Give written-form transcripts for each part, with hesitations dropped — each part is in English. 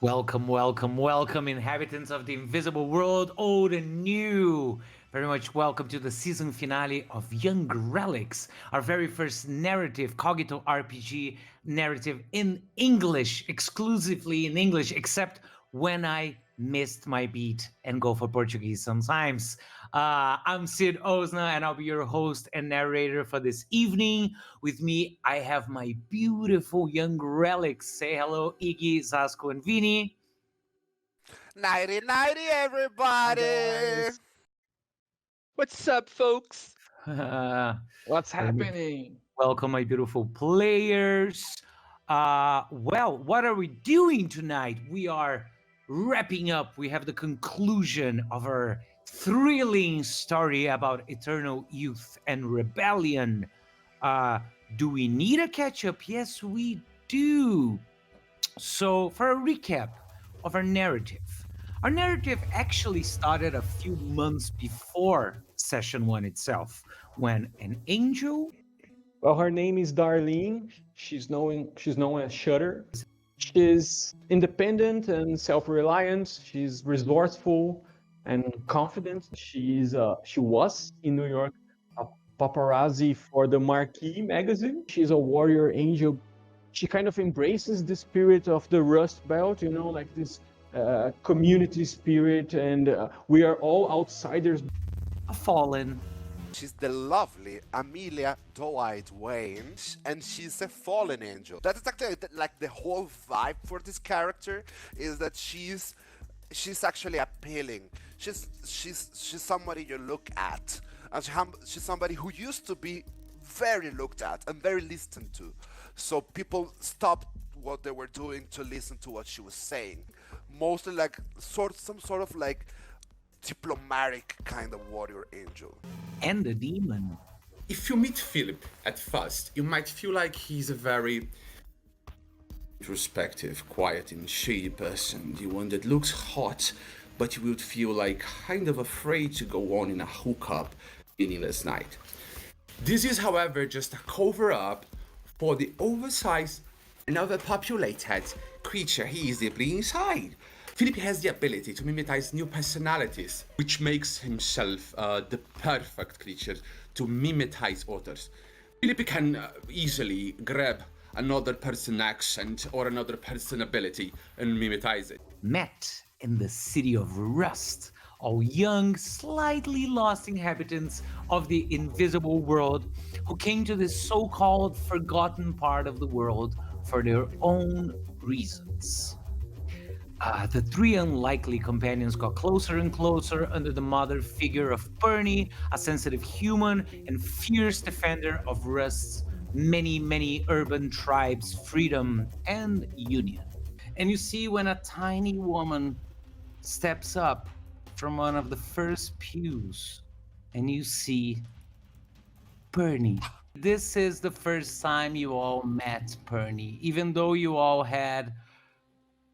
Welcome, welcome, welcome, inhabitants of the invisible world, old and new. Very much welcome to the season finale of Young Relics, our very first narrative, Cogito RPG narrative in English, exclusively in English, except when I missed my beat and go for Portuguese sometimes. I'm Sid Osna, and I'll be your host and narrator for this evening. With me, I have my beautiful young relics. Say hello, Iggy, Zasco, and Vini. Nighty nighty, Hi everybody! guys. What's up, folks? Very What's much happening? welcome, my beautiful players. Well, what are we doing tonight? We are wrapping up. We have the conclusion of our thrilling story about eternal youth and rebellion. Do we need a catch up? Yes, we do. So, for a recap of our narrative actually started a few months before session one itself, when an angel. Well, her name is Darlene. She's known as Shutter. She's independent and self-reliant. She's resourceful and confident. She was in New York a paparazzi for the Marquee magazine. She's a warrior angel. She kind of embraces the spirit of the Rust Belt, like this community spirit, and we are all outsiders. A fallen. She's the lovely Amelia Doe-Eyed Wayne, and she's a fallen angel. That is actually like the whole vibe for this character is that she's actually appealing. She's somebody you look at, and she's somebody who used to be very looked at and very listened to. So people stopped what they were doing to listen to what she was saying. Mostly like some sort of like diplomatic kind of warrior angel. And the demon. If you meet Philip at first, you might feel like he's a very introspective, quiet and shady person, the one that looks hot, but you would feel like kind of afraid to go on in a hookup meaningless night. This is, however, just a cover-up for the oversized and overpopulated creature he is deeply inside. Philip has the ability to mimetize new personalities, which makes himself the perfect creature to mimetize others. Philip can easily grab another person's accent or another person's ability and mimetize it. Met in the city of Rust, all young, slightly lost inhabitants of the invisible world who came to this so-called forgotten part of the world for their own reasons. The three unlikely companions got closer and closer under the mother figure of Phony, a sensitive human and fierce defender of Rust's many, many urban tribes' freedom and union. And you see when a tiny woman steps up from one of the first pews, and you see Phony. This is the first time you all met Phony, even though you all had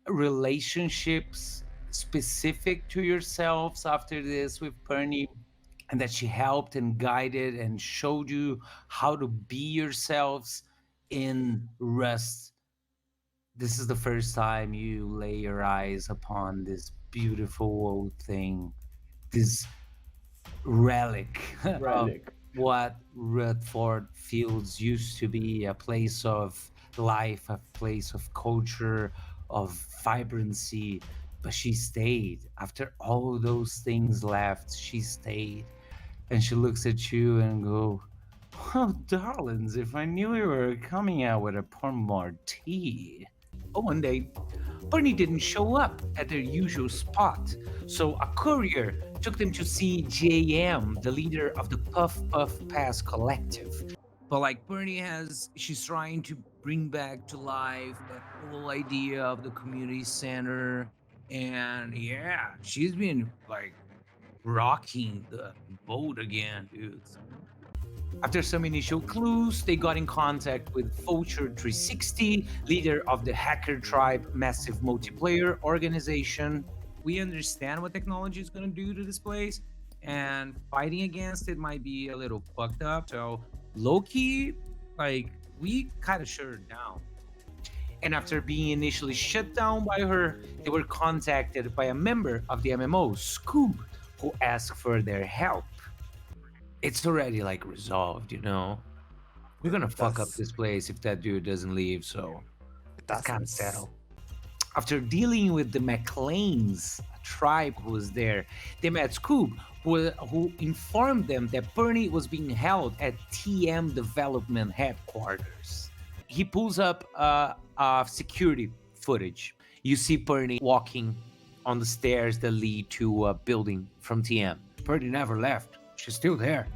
relationships specific to yourselves after this with Phony, and that she helped and guided and showed you how to be yourselves in Rust. This is the first time you lay your eyes upon this beautiful old thing, this relic of Relic. what Ruthford Fields used to be, a place of life, a place of culture, of vibrancy. But she stayed. After all those things left, she stayed. And she looks at you and go, "Oh, darlings, if I knew you were coming out with a pour more tea." But one day, Bernie didn't show up at their usual spot, so a courier took them to see JM, the leader of the Puff Puff Pass Collective. But like she's trying to bring back to life that whole idea of the community center. And yeah, she's been like rocking the boat again, dudes. After some initial clues, they got in contact with Vulture 360, leader of the Hacker Tribe massive multiplayer organization. We understand what technology is going to do to this place, and fighting against it might be a little fucked up. So, low key, like, we kind of shut her down. And after being initially shut down by her, they were contacted by a member of the MMO, Scoob, who asked for their help. It's already like resolved, you know? We're gonna fuck up That's this place if that dude doesn't leave, so it's kind of that's settled. After dealing with the McLeans, a tribe who was there, they met Scoob, who informed them that Bernie was being held at TM Development headquarters. He pulls up security footage. You see Bernie walking on the stairs that lead to a building from TM. Bernie never left. She's still there.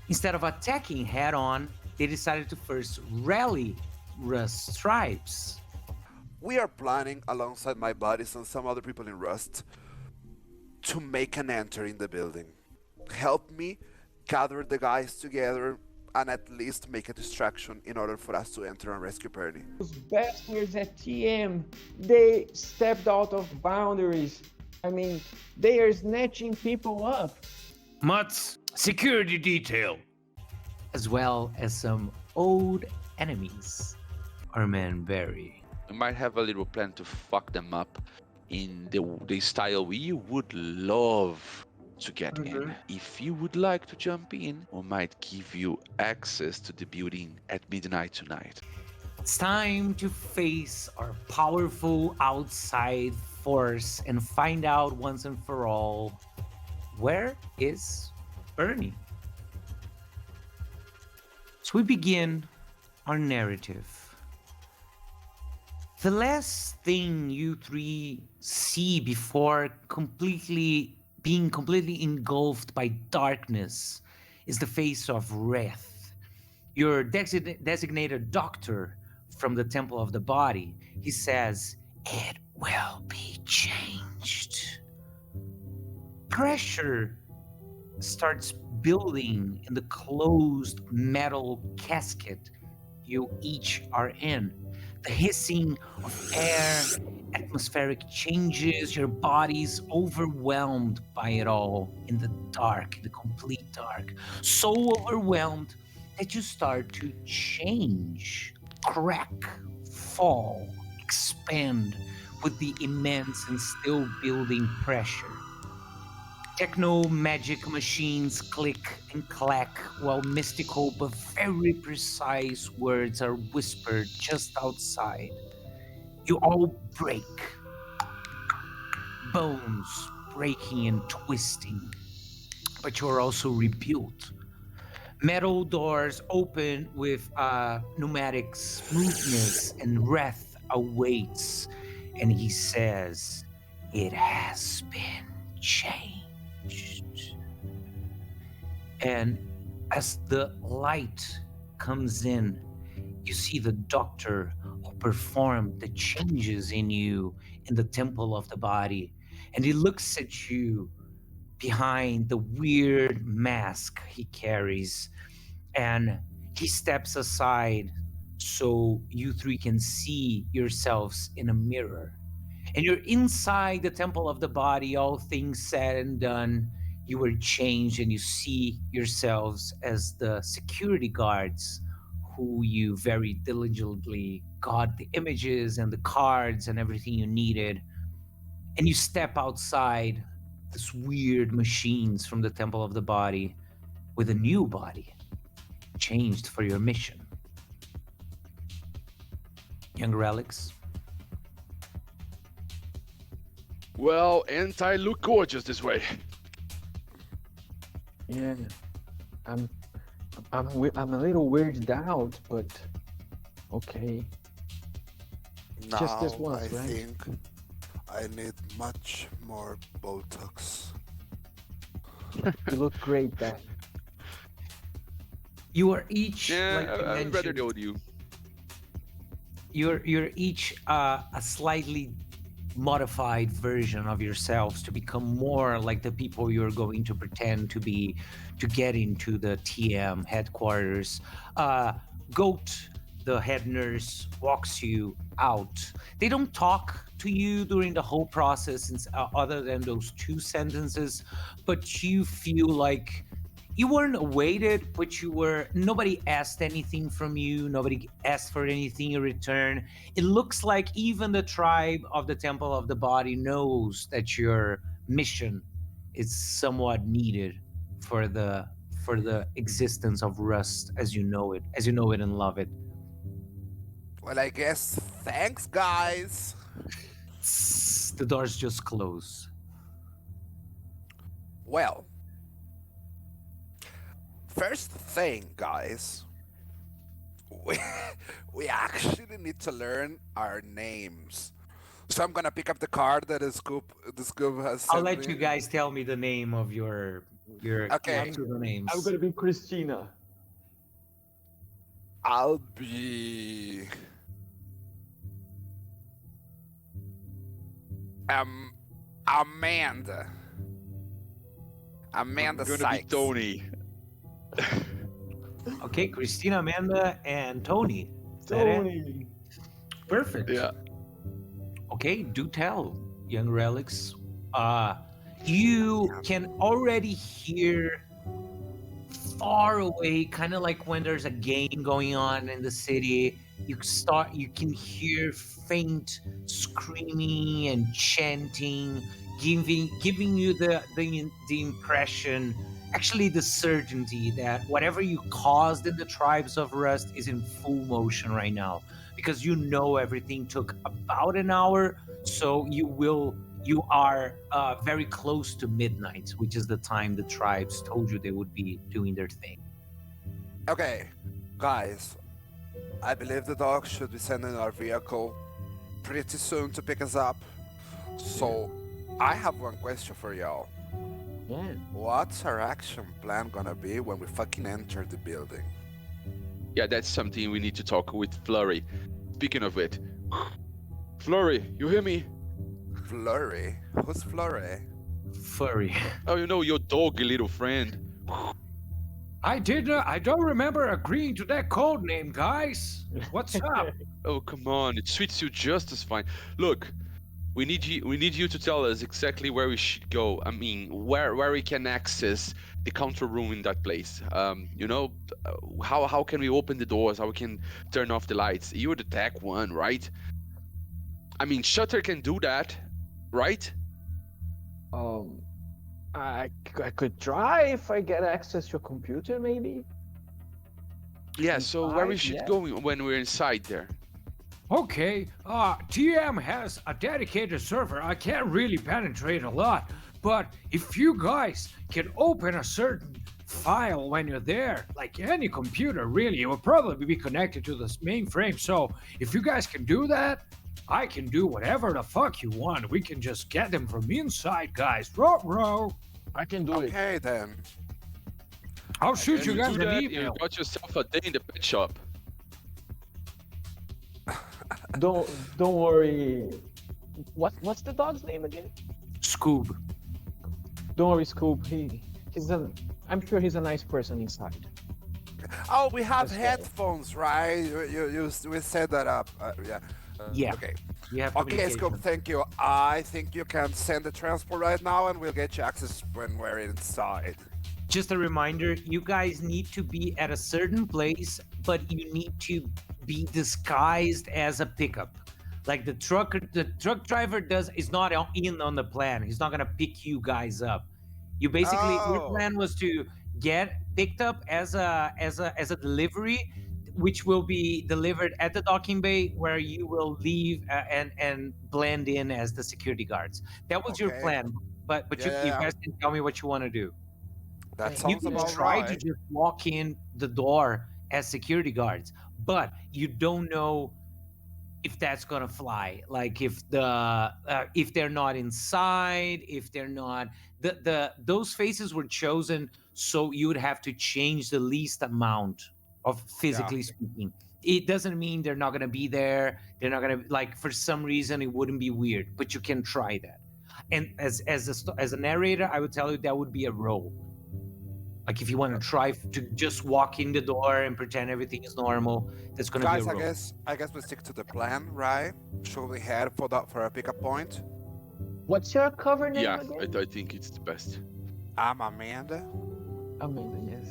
Instead of attacking head on, they decided to first rally Rust's tribes. we are planning alongside my buddies and some other people in Rust to make an enter in the building. Help me gather the guys together and at least make a distraction in order for us to enter and rescue Bernie. Those bastards at TM, they stepped out of boundaries. I mean, they are snatching people up. Mutts, security detail, as well as some old enemies. Our man Barry. We might have a little plan to fuck them up in the style we would love to get in. If you would like to jump in, we might give you access to the building at midnight tonight. It's time to face our powerful outside force and find out once and for all, where is Bernie? So we begin our narrative. The last thing you three see before being completely engulfed by darkness is the face of Wrath, your designated doctor from the Temple of the Body. He says, "It will be changed." Pressure starts building in the closed metal casket you each are in. The hissing of air, atmospheric changes, your body's overwhelmed by it all in the dark, the complete dark. So overwhelmed that you start to change, crack, fall, expand with the immense and still building pressure. Techno magic machines click and clack while mystical but very precise words are whispered just outside. You all break. Bones breaking and twisting. But you're also rebuilt. Metal doors open with pneumatic smoothness, and Wrath awaits. And he says, "It has been changed." And as the light comes in, you see the doctor who performed the changes in you in the Temple of the Body. And he looks at you behind the weird mask he carries. And he steps aside so you three can see yourselves in a mirror. And you're inside the Temple of the Body, all things said and done. You were changed and you see yourselves as the security guards who you very diligently got the images and the cards and everything you needed. And you step outside this weird machines from the Temple of the Body with a new body, changed for your mission. Young Relics. Well, ain't I look gorgeous this way? Yeah, I'm a little weirded out, but okay. Now Just this once, I right? think I need much more Botox. You look great, Dad. You are each, Yeah, like you I'd rather mentioned, know you. you're each a slightly modified version of yourselves to become more like the people you're going to pretend to be to get into the TM headquarters. Goat, the head nurse, walks you out. They don't talk to you during the whole process, other than those two sentences, but you feel like you weren't awaited, but nobody asked anything from you. Nobody asked for anything in return. It looks like even the tribe of the Temple of the Body knows that your mission is somewhat needed for the existence of Rust as you know it, and love it. Well, I guess thanks, guys. The doors just close. Well, first thing, guys, we actually need to learn our names. So I'm gonna pick up the card that the Scoop has sent I'll let me. you guys tell me the name of your Okay. two names. I'm gonna be Christina. I'll be Amanda. Amanda I'm gonna Sykes. be Tony. Okay, Christina, Amanda, and Tony. Is that it? Tony. Perfect. Yeah. Okay, do tell, young relics. You can already hear far away, kind of like when there's a game going on in the city. You can hear faint screaming and chanting, giving you the impression, actually the certainty that whatever you caused in the tribes of Rust is in full motion right now, because you know everything took about an hour, so you are very close to midnight, which is the time the tribes told you they would be doing their thing. Okay, guys, I believe the dog should be sending our vehicle pretty soon to pick us up. So, I have one question for y'all. Yeah. What's our action plan gonna be when we fucking enter the building? Yeah, that's something we need to talk with Flurry. Speaking of it, Flurry, you hear me? Flurry? Who's Flurry? Furry. Oh, you know your doggy little friend. I don't remember agreeing to that code name, guys. What's up? Oh, come on, it suits you just as fine. Look, we need you to tell us exactly where we should go. I mean, where we can access the counter room in that place. You know, how can we open the doors? How we can turn off the lights? You're the tech one, right? I mean, Shutter can do that, right? I could try if I get access to a computer, maybe. Yeah, so where we Inside, should yeah. go when we're inside there. Okay, TM has a dedicated server. I can't really penetrate a lot, but if you guys can open a certain file when you're there, like any computer really, it will probably be connected to the mainframe. So if you guys can do that, I can do whatever the fuck you want. We can just get them from inside, guys. Row. I can do it. Okay then. I'll shoot If you you guys do an that, you email. got yourself a day in the pet shop. Don't worry. What's the dog's name again? Scoob. Don't worry, Scoop. I'm sure he's a nice person inside. Oh, we have That's good. headphones, right? We set that up. Yeah. Yeah. Okay. You have Okay, communication. Scoop, thank you. I think you can send the transport right now and we'll get you access when we're inside. Just a reminder, you guys need to be at a certain place, but you need to be disguised as a pickup. Like the truck driver is not in on the plan. He's not gonna pick you guys up. You basically, your Oh. plan was to get picked up as a delivery, which will be delivered at the docking bay, where you will leave and blend in as the security guards. That was your Okay. plan, but you Yeah. guys can tell me what you want to do. That You You sounds can about try to right. just walk in the door as security guards, but you don't know if that's gonna fly. Like if they're not inside, if they're not those faces were chosen so you would have to change the least amount of physically speaking. It doesn't mean they're not gonna be there. They're not gonna, like, for some reason it wouldn't be weird, but you can try that. And as a narrator, I would tell you that would be a roll. Like if you want to try to just walk in the door and pretend everything is normal, that's gonna Guys, be a roll. I guess we stick to the plan, right? Should we head for a pickup point? What's your cover name Yeah, again? I think it's the best. I'm Amanda. Amelia, yes.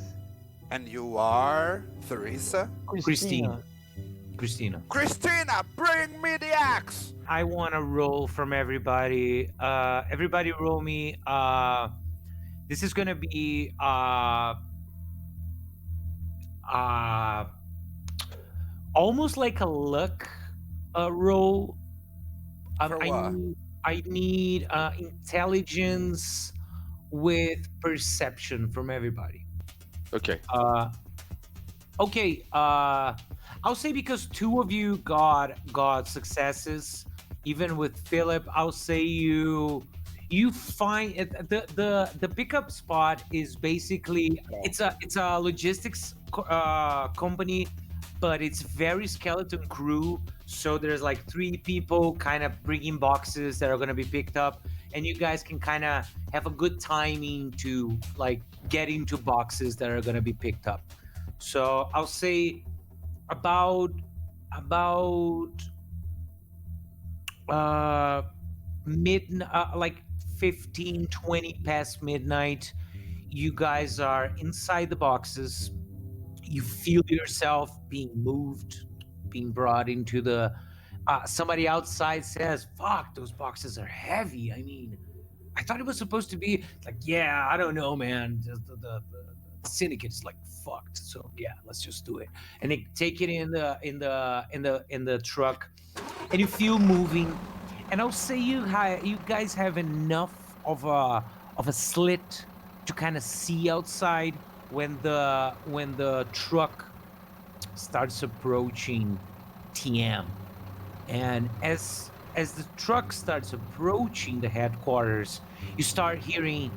And you are Theresa? Christina. Christina. Christina, bring me the axe! I want to roll from everybody. Everybody roll me. This is gonna be uh, almost like a luck roll. For what? I need intelligence with perception from everybody. Okay. Okay. I'll say because two of you got successes, even with Philip. I'll say you find the pickup spot is basically it's a logistics company, but it's very skeleton crew. So there's like three people kind of bringing boxes that are going to be picked up, and you guys can kind of have a good timing to like get into boxes that are going to be picked up. So I'll say about uh like 15-20 past midnight, you guys are inside the boxes. You feel yourself being moved, being brought into the somebody outside says, fuck, those boxes are heavy. I mean, I thought it was supposed to be like, yeah, I don't know, man. The syndicate's like fucked. So yeah, let's just do it. And they take it in the truck, and you feel moving. And I'll say you guys have enough of a slit to kind of see outside when the truck starts approaching TM. And as the truck starts approaching the headquarters, you start hearing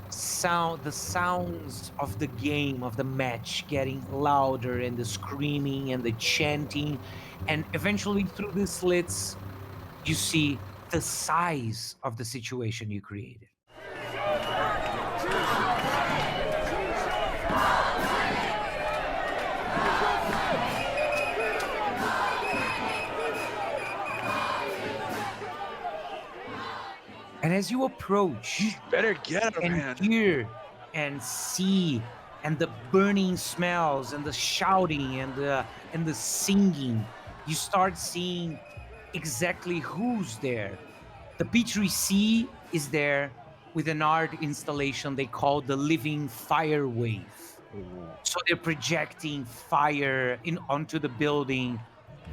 the sounds of the game, of the match getting louder, and the screaming and the chanting. And eventually through the slits, you see the size of the situation you created. And as you approach, Better get him, and man. hear and see, and the burning smells and the shouting and the singing, you start seeing exactly who's there. The P3C is there with an art installation they call the Living Fire Wave. So they're projecting fire onto the building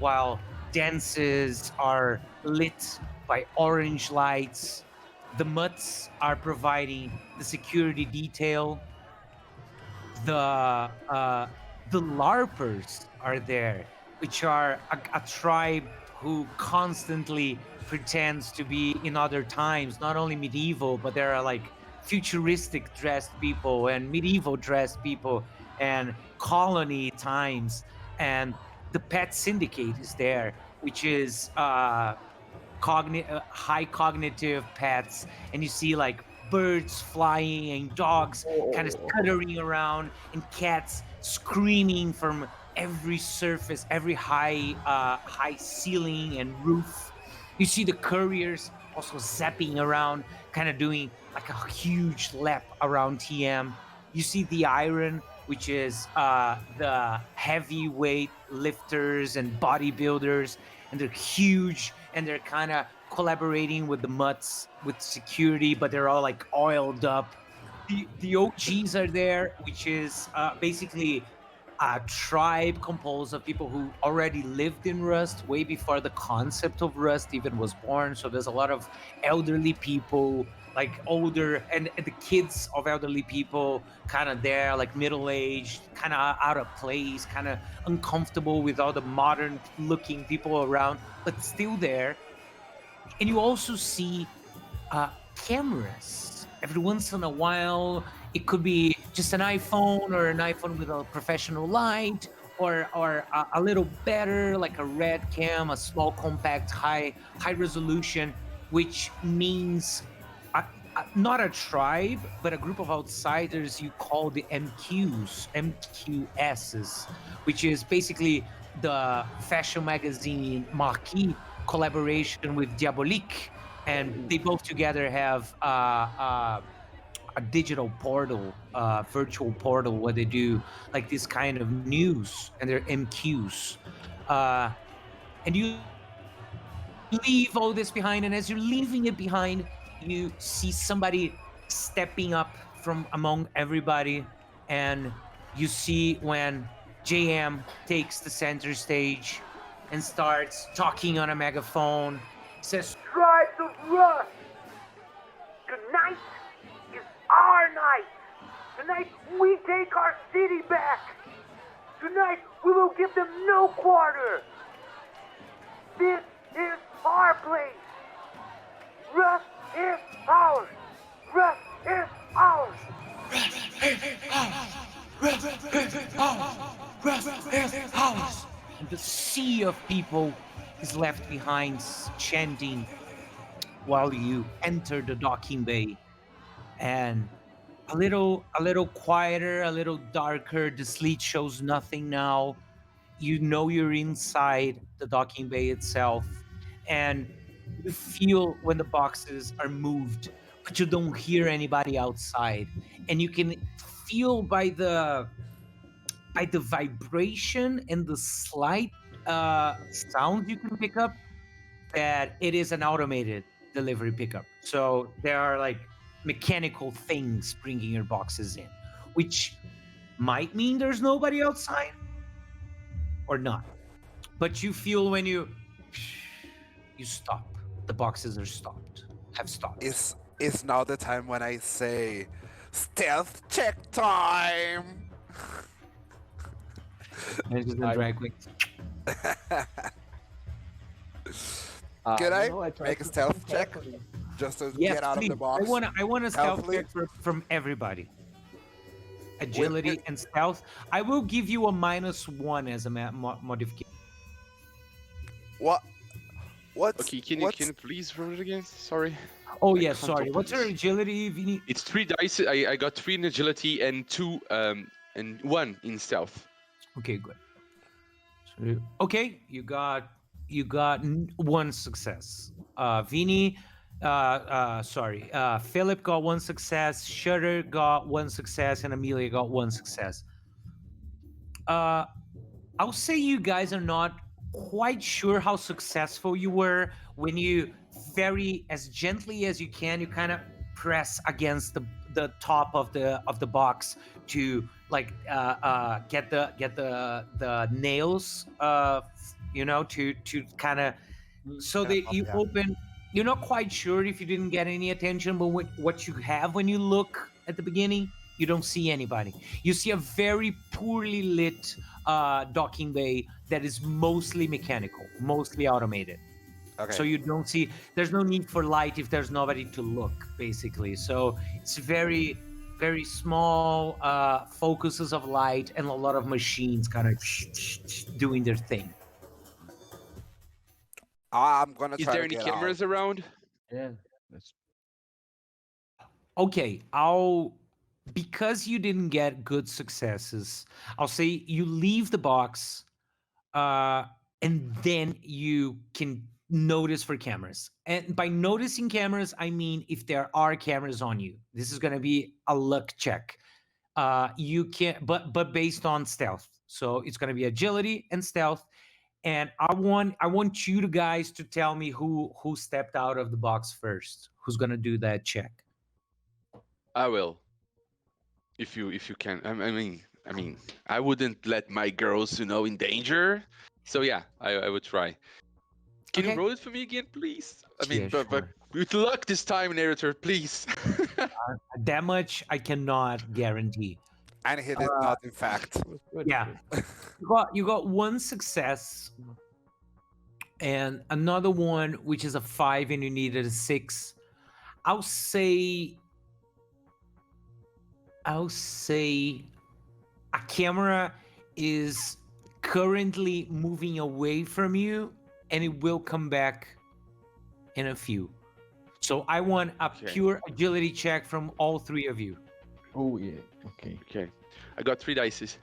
while dances are lit by orange lights. The Mutts are providing the security detail. The LARPers are there, which are a tribe who constantly pretends to be in other times, not only medieval, but there are like futuristic dressed people and medieval dressed people and colony times. And the Pet Syndicate is there, which is high cognitive pets, and you see like birds flying and dogs kind of scuttering around and cats screaming from every surface, every high ceiling and roof. You see the couriers also zapping around, kind of doing like a huge lap around TM. You see the Iron, which is the heavyweight lifters and bodybuilders, and they're huge, and they're kind of collaborating with the Mutts with security, but they're all like oiled up. The OGs are there, which is basically a tribe composed of people who already lived in Rust way before the concept of Rust even was born. So there's a lot of elderly people, like older, and the kids of elderly people kind of there, like middle-aged, kind of out of place, kind of uncomfortable with all the modern looking people around, but still there. And you also see cameras. Every once in a while, it could be just an iPhone or an iPhone with a professional light, or a little better, like a red cam, a small, compact, high resolution, which means not a tribe, but a group of outsiders you call the MQSs, which is basically the fashion magazine Marquis collaboration with Diabolique, and they both together have a digital portal, virtual portal, where they do like this kind of news and their MQs, and you leave all this behind. And as you're leaving it behind, you see somebody stepping up from among everybody, and you see when JM takes the center stage and starts talking on a megaphone. Says, Tribes of Rust! Tonight is our night! Tonight we take our city back! Tonight we will give them no quarter! This is our place! Rust is ours! Rust is ours! and the sea of people is left behind, chanting while you enter the docking bay. And a little quieter, a little darker. The sleet shows nothing now. You know you're inside the docking bay itself, and you feel when the boxes are moved, but you don't hear anybody outside. And you can feel by the vibration and the slight sound you can pick up that it is an automated delivery pickup. So there are like mechanical things bringing your boxes in, which might mean there's nobody outside or not. But you feel when you stop, the boxes are stopped, have stopped. Is now the time when I say, stealth check time? Dungeons and Dragons. Can I try make a to stealth think check? carefully. Just to Yes, get out please. of the box? I want a stealth Healthily? check from everybody. Agility Wait. and stealth. I will give you a -1 as a modification. What? What's, Okay, can you please roll it again? Sorry. Oh I yeah, can't sorry. open What's your this. agility, Vini? It's 3 dice. I got 3 in agility and 2 and 1 in stealth. Okay, good. So, okay, you got 1 success. Vini, Philip got 1 success. Shutter got 1 success, and Amelia got 1 success. I'll say you guys are not quite sure how successful you were when you very as gently as you can, you kind of press against the top of the box to like get the nails to kind of so that you yeah. open. You're not quite sure if you didn't get any attention, but what you have when you look at the beginning, you don't see anybody. You see a very poorly lit docking bay that is mostly mechanical, mostly automated. Okay. So you don't see, there's no need for light if there's nobody to look, basically. So it's very, very small focuses of light and a lot of machines kind of doing their thing. I'm gonna Is try there to any get cameras out. around? Yeah. That's... Okay, because you didn't get good successes, I'll say you leave the box and then you can notice for cameras. And by noticing cameras, I mean if there are cameras on you. This is going to be a luck check. You can, but based on stealth. So it's going to be agility and stealth. And I want you guys to tell me who stepped out of the box first. Who's going to do that check? I will. If you can. I mean, I wouldn't let my girls, in danger. So yeah, I would try. Can you Okay. roll it for me again, please? I mean, Yeah, but sure. with luck this time, narrator, please. That much I cannot guarantee. And he did not, in fact. Good. Yeah. You got 1 success and another one which is a 5 and you needed a 6. I'll say a camera is currently moving away from you and it will come back in a few. So I want a Okay. pure agility check from all 3 of you. Oh yeah. Okay. Okay, I got 3 dices.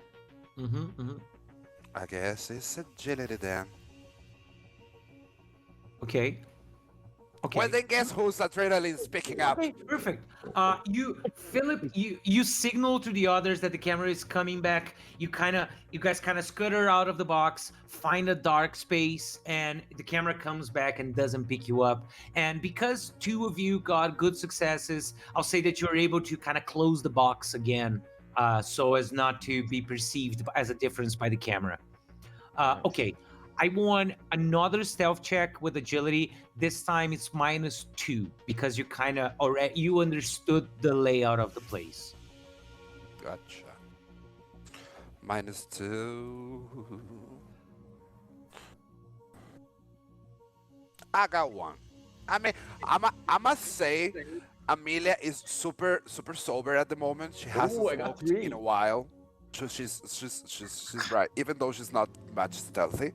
I guess it's agility then. Okay. Okay. Well, then guess who's adrenaline speaking up? Okay, perfect. Philip, you signal to the others that the camera is coming back. You guys kind of scutter out of the box, find a dark space, and the camera comes back and doesn't pick you up. And because two of you got good successes, I'll say that you're able to kind of close the box again, so as not to be perceived as a difference by the camera. Okay. I want another stealth check with agility. This time it's -2 because you kind of already you understood the layout of the place. Gotcha. -2. I got one. I mean, I must say, Amelia is super sober at the moment. She hasn't I got smoked 3. in a while. So she's right, even though she's not much stealthy.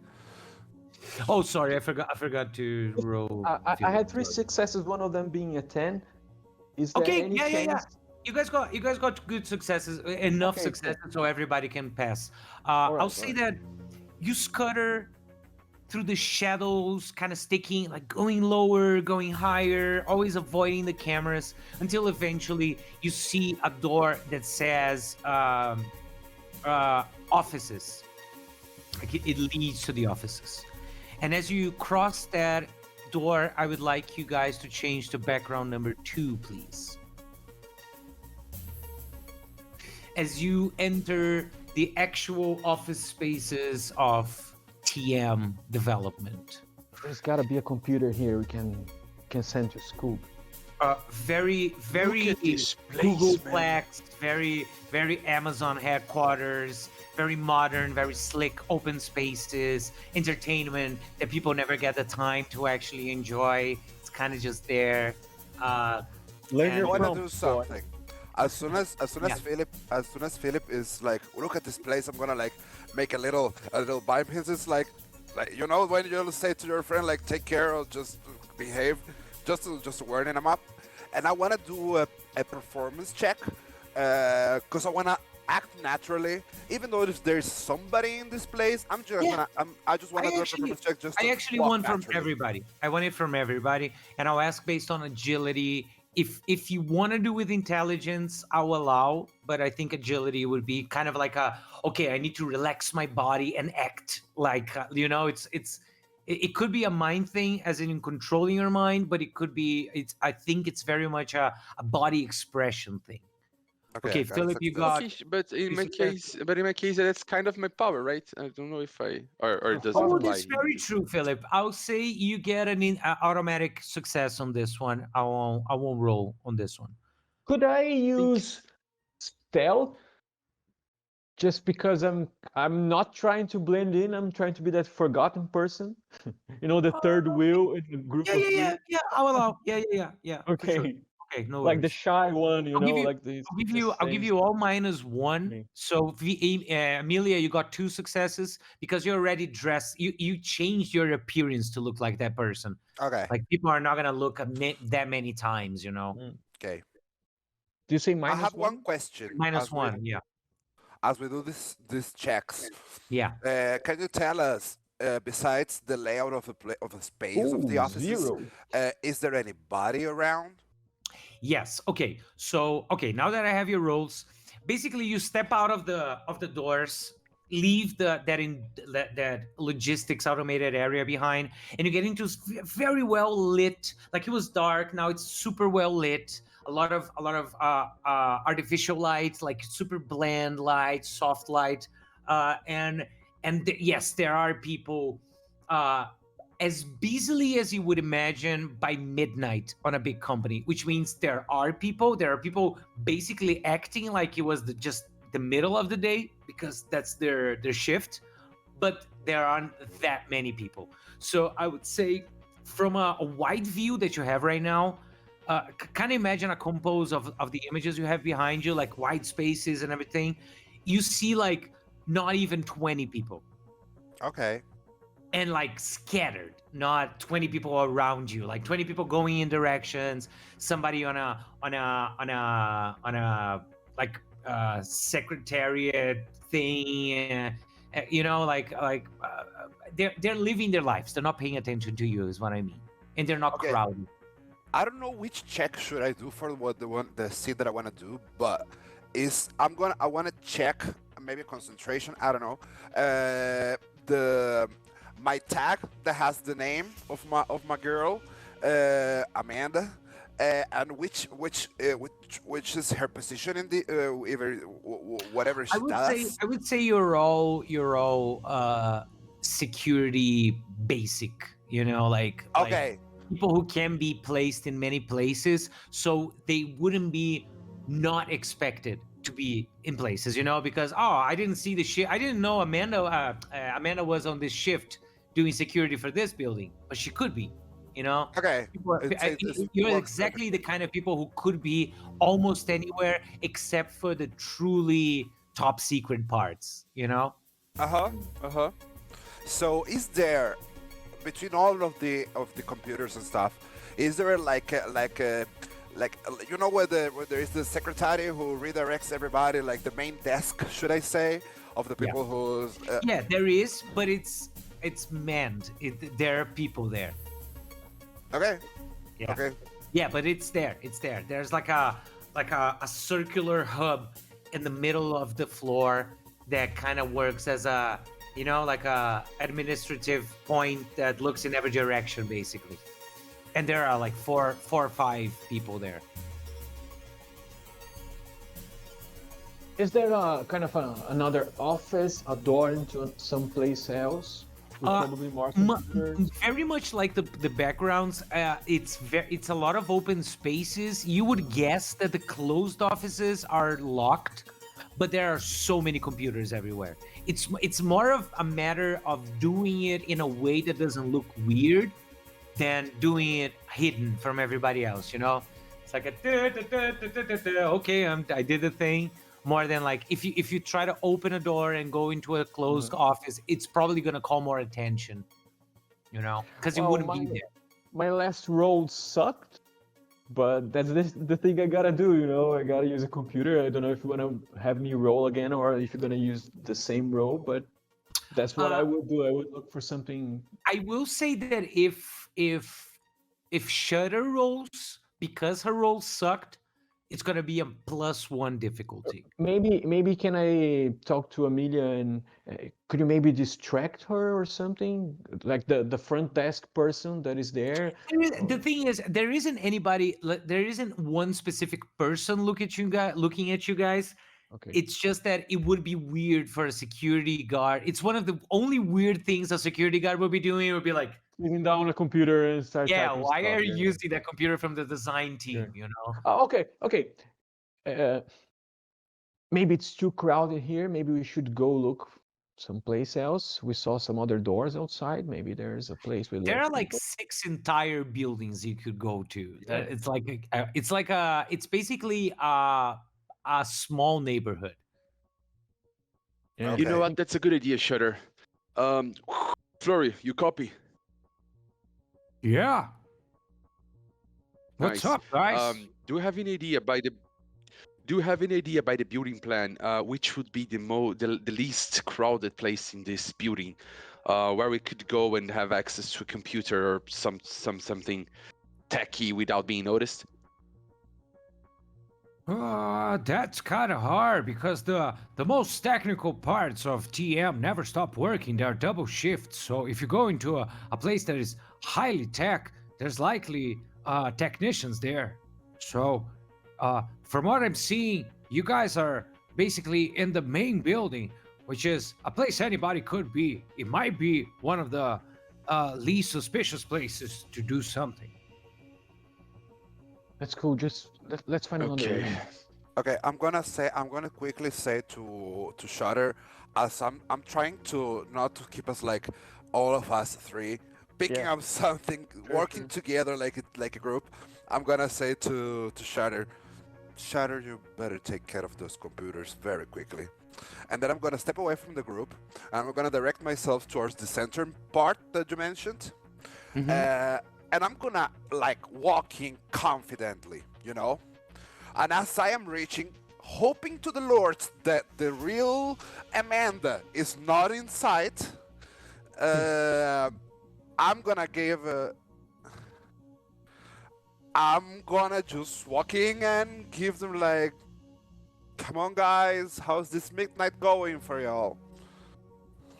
Oh, sorry, I forgot to roll. I had 3 successes, one of them being a 10. Is there Okay, any yeah. chance? You guys got good successes, enough Okay, successes so everybody can pass. Alright, I'll say that you scutter through the shadows, kind of sticking, like going lower, going higher, always avoiding the cameras until eventually you see a door that says offices. Like it leads to the offices. And as you cross that door, I would like you guys to change to background number 2, please. As you enter the actual office spaces of TM development. There's gotta be a computer here we can send to school. Very Look at this Google place, man. Plex, very Amazon headquarters, very modern, very slick open spaces, entertainment that people never get the time to actually enjoy. It's kind of just there. Learn And- your I want to prompt, do boy. something. As soon as Philip is like, look at this place, I'm gonna like make a little vibe. It's like you know when you'll say to your friend like take care or just behave, just to warning him up. And I want to do a performance check because I want to act naturally, even though if there's somebody in this place. I just want to do a performance check. Just I to actually walk want from naturally. everybody. I want it from everybody, and I'll ask based on agility. If you want to do with intelligence, I'll allow, but I think agility would be kind of like okay, I need to relax my body and act like it could be a mind thing, as in controlling your mind, but it could be I think it's very much a body expression thing. Okay, I got Philip, you got. Okay, but in my success. case, that's kind of my power, right? I don't know if I or does it Oh, apply? that's very true, Philip. I'll say you get an automatic success on this one. I won't roll on this one. Could I use stealth? Just because I'm not trying to blend in, I'm trying to be that forgotten person. The third wheel in the group of three. Yeah. I'll allow. Yeah. For sure. Okay. Okay, no Like the worries. shy one, I'll give you- like these. I'll give you all -1. Okay. So Amelia, you got 2 successes because you're already dressed. You changed your appearance to look like that person. Okay. Like people are not gonna look at that many times. Okay. Do you say I minus have one? one question. -1. Yeah. As we do these checks, Yeah. can you tell us, besides the layout of the space of the Ooh, offices, 0. is there anybody around? Yes. Okay. So now that I have your rolls, basically you step out of the doors, leave that logistics automated area behind, and you get into very well lit. Like it was dark, now it's super well lit. A lot of artificial lights, like super bland light, soft light, yes, there are people. As busily as you would imagine by midnight on a big company, which means there are people basically acting like it was just the middle of the day because that's their shift, but there aren't that many people. So I would say from a wide view that you have right now, kind of imagine a compose of the images you have behind you, like wide spaces and everything. You see like not even 20 people. Okay. And like scattered, not 20 people around you, like 20 people going in directions, somebody on a like secretariat thing, they're living their lives. They're not paying attention to you, is what I mean, and they're not Okay. crowded. I don't know which check should I do for the scene that I want to do, but I want to check maybe concentration. I don't know. The my tag that has the name of my girl, Amanda, and which is her position in the whatever she does. I would say you're all security basic, like Okay. people who can be placed in many places, so they wouldn't be not expected to be in places, because I didn't see the shift. I didn't know Amanda was on this shift doing security for this building, but she could be, Okay. You're exactly the kind of people who could be almost anywhere except for the truly top secret parts, So is there between all of the computers and stuff, is there like where there is the secretary who redirects everybody, like the main desk, should I say, of the people who's yeah, there is, but it's manned. There are people there. Okay. Yeah. Okay. Yeah, but it's there. There's like a circular hub in the middle of the floor that kind of works as a like a administrative point that looks in every direction, basically. And there are like four or five people there. Is there a kind of another office, a door into someplace else? With probably more computers? Very much like the backgrounds. It's a lot of open spaces. You would guess that the closed offices are locked, but there are so many computers everywhere. It's more of a matter of doing it in a way that doesn't look weird than doing it hidden from everybody else. It's like okay, I did the thing. More than like if you try to open a door and go into a closed office, it's probably gonna call more attention, because it wouldn't be there. My last roll sucked, but that's the thing I gotta do. I gotta use a computer. I don't know if you wanna have me roll again or if you're gonna use the same roll, but that's what I would do. I would look for something. I will say that if Shutter rolls, because her roll sucked, it's gonna be a +1 difficulty. Maybe can I talk to Amelia and could you maybe distract her or something? Like the front desk person that is there? The thing is, there isn't one specific person looking at you guys. Okay. It's just that it would be weird for a security guard. It's one of the only weird things a security guard would be doing. It would be like, sitting down on a computer and start typing why stuff, are you using that computer from the design team, Oh, okay. Maybe it's too crowded here. Maybe we should go look someplace else. We saw some other doors outside. Maybe there's a place with There are like 6 entire buildings you could go to. Yeah. It's basically a small neighborhood. Yeah. You know Okay. what? That's a good idea, Shutter. Flurry, you copy? Yeah. What's Nice. up, guys? Do you have any idea by the building plan, which would be the least crowded place in this building, where we could go and have access to a computer or something techy without being noticed? That's kind of hard because the most technical parts of TM never stop working. They're double shifts. So if you go into a place that is highly tech, there's likely technicians there. So from what I'm seeing, you guys are basically in the main building, which is a place anybody could be. It might be one of the least suspicious places to do something. That's cool. Just let's find another Okay. room. Okay, I'm gonna quickly say to Shutter, as I'm trying to not to keep us like all of us three picking Yeah. up something, working together like a group. I'm gonna say to Shutter, you better take care of those computers very quickly. And then I'm gonna step away from the group and I'm gonna direct myself towards the center part that you mentioned. And I'm gonna like walking confidently, And as I am reaching, hoping to the Lord that the real Amanda is not in sight, I'm gonna give I'm gonna just walk in and give them like, come on guys, how's this midnight going for y'all?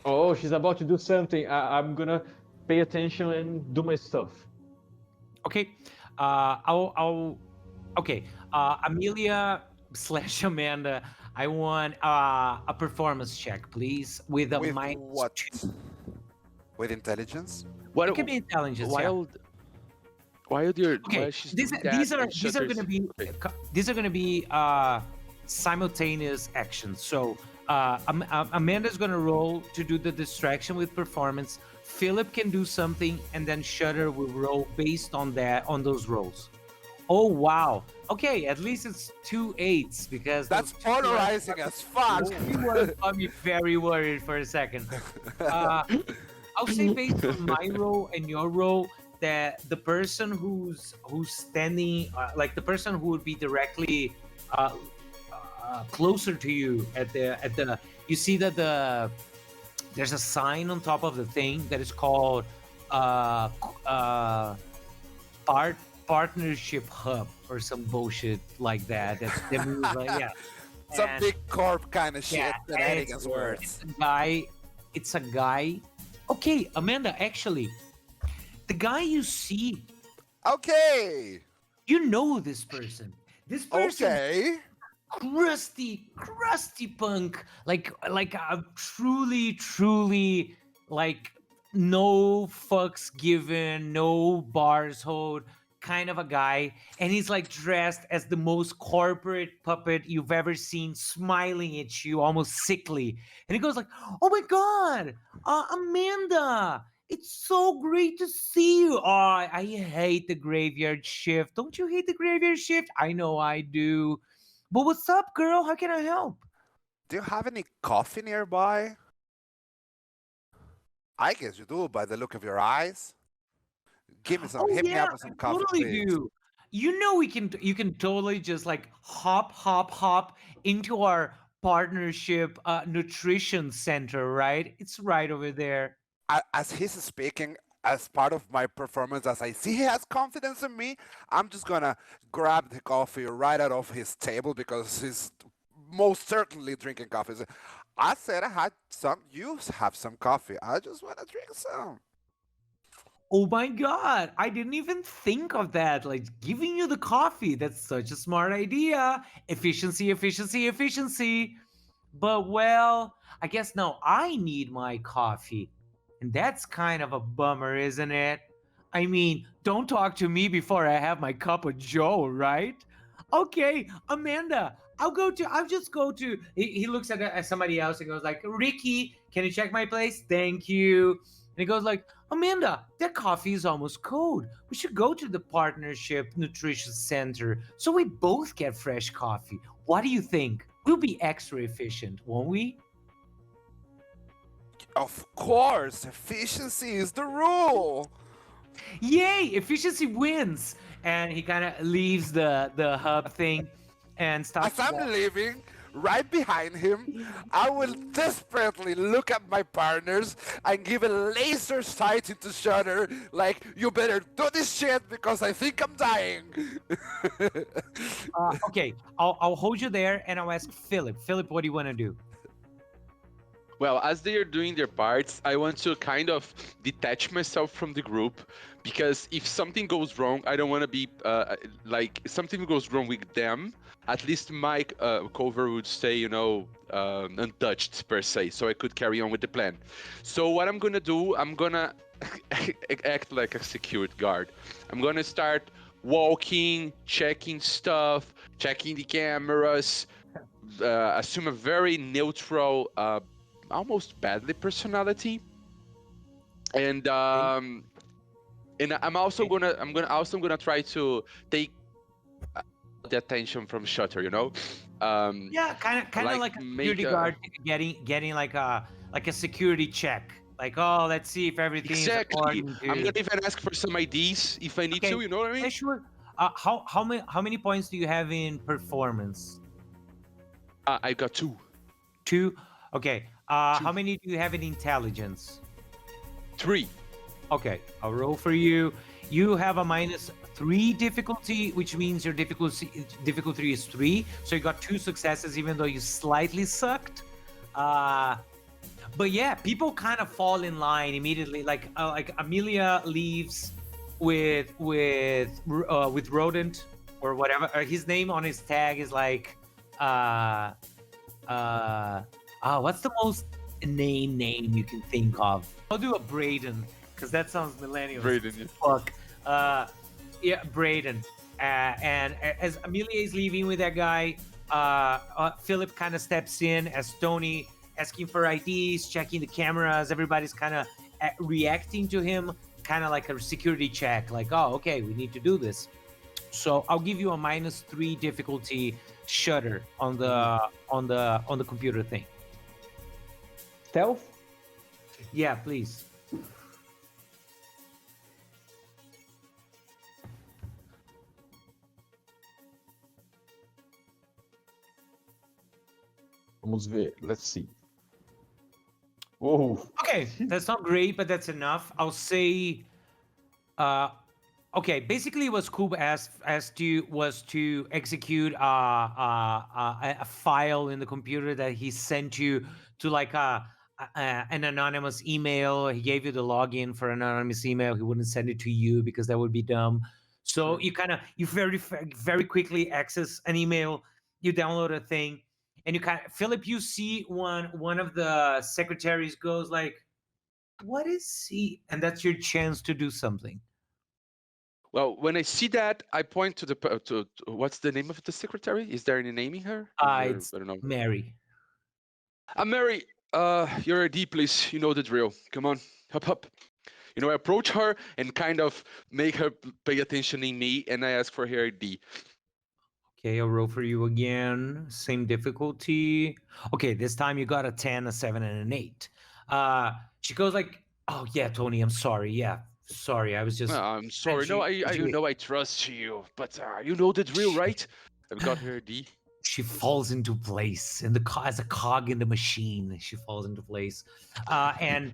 Oh, she's about to do something. I'm gonna pay attention and do my stuff. Okay. Okay. Amelia slash Amanda, I want a performance check, please, with a With minus what? 2. With intelligence? What? It can be intelligence. Yeah. While Okay. she's These doing these that, are and these are Shutter's- gonna be okay. these are gonna be simultaneous actions. So Amanda's gonna roll to do the distraction with performance. Philip can do something, and then Shutter will roll based on those rolls. Oh wow. Okay, at least it's 2 8s because That's those polarizing as fuck. got me very worried for a second. I'll say based on my role and your role that the person who's standing, like the person who would be directly closer to you at the you see that there's a sign on top of the thing that is called uh uh partnership hub or some bullshit like that. That means like, yeah. Some And- big corp kind of shit yeah, that and adding as words. it's a guy. Okay, Amanda, actually, the guy you see, Okay. you know this person. This person, Okay. crusty punk, like a truly like no fucks given, no bars hold kind of a guy, and he's like dressed as the most corporate puppet you've ever seen, smiling at you almost sickly, and he goes like, oh my god, Amanda, it's so great to see you. Oh, I hate the graveyard shift. Don't you hate the graveyard shift? I know I do. But what's up, girl? How can I help? Do you have any coffee nearby? I guess you do by the look of your eyes. Give me some. Oh Hit me yeah, up with I some coffee, totally please. do. You know you can totally just like hop into our partnership nutrition center, right? It's right over there. As he's speaking, as part of my performance, as I see he has confidence in me, I'm just gonna grab the coffee right out of his table because he's most certainly drinking coffee. So, I said I had some. You have some coffee. I just want to drink some. Oh my god, I didn't even think of that. Like giving you the coffee. That's such a smart idea. Efficiency. But well, I guess now I need my coffee. And that's kind of a bummer, isn't it? I mean, don't talk to me before I have my cup of joe, right? Okay, Amanda, I'll just go to he looks at somebody else and goes like, Ricky, can you check my place? Thank you. And he goes like, Amanda, that coffee is almost cold. We should go to the Partnership Nutrition Center so we both get fresh coffee. What do you think? We'll be extra efficient, won't we? Of course, efficiency is the rule. Yay! Efficiency wins. And he kind of leaves the hub thing and starts. As I'm leaving, right behind him, I will desperately look at my partners and give a laser sight into Shutter, like, you better do this shit because I think I'm dying. Okay, I'll hold you there and I'll ask Philip. Philip, what do you want to do? Well, as they are doing their parts, I want to kind of detach myself from the group because if something goes wrong, I don't want to be like if something goes wrong with them. At least my cover would stay, untouched per se, so I could carry on with the plan. So what I'm gonna do, I'm gonna act like a security guard. I'm gonna start walking, checking stuff, checking the cameras, assume a very neutral. Almost badly personality, and I'm also gonna try to take the attention from Shutter, Yeah, kind of like a security guard getting like a security check. Like, oh, let's see if everything is exactly. according to. I'm gonna even ask for some IDs if I need to, you know what I mean? Yeah, sure. How many points do you have in performance? I got 2. 2. Okay. How many do you have in intelligence? 3. Okay, I'll roll for you. You have a -3 difficulty, which means your difficulty is 3. So you got 2 successes, even though you slightly sucked. But yeah, people kind of fall in line immediately. Like Amelia leaves with Rodent or whatever. His name on his tag is like what's the most name you can think of? I'll do a Braden because that sounds millennial. Braden, yeah. Fuck. Yeah, Braden. And as Amelia is leaving with that guy, Philip kind of steps in as Tony, asking for IDs, checking the cameras. Everybody's kind of reacting to him, kind of like a security check. Like, oh, okay, we need to do this. So I'll give you a -3 difficulty shutter on the computer thing. Stealth? Yeah, please. Vamos ver. Let's see. Whoa. Okay, that's not great, but that's enough. I'll say, okay. Basically, what Scoob asked you was to execute a file in the computer that he sent you to like an anonymous email. He gave you the login for an anonymous email. He wouldn't send it to you because that would be dumb. So you very quickly access an email. You download a thing. And you Philip, you see one of the secretaries goes like, "What is he?" And that's your chance to do something. Well, when I see that, I point to to what's the name of the secretary? Is there any naming her? It's I don't know. Mary. Mary, you're a D, please. You know the drill. Come on, hop. You know, I approach her and kind of make her pay attention in me, and I ask for her ID. Okay, I'll roll for you again. Same difficulty. Okay, this time you got a 10, a 7, and an 8. She goes like, "Oh yeah, Tony, I'm sorry. Yeah, sorry. I was just." I'm sorry. No, I know I trust you, but you know the drill, right? I've got her ID. She falls into place, and as a cog in the machine, she falls into place. And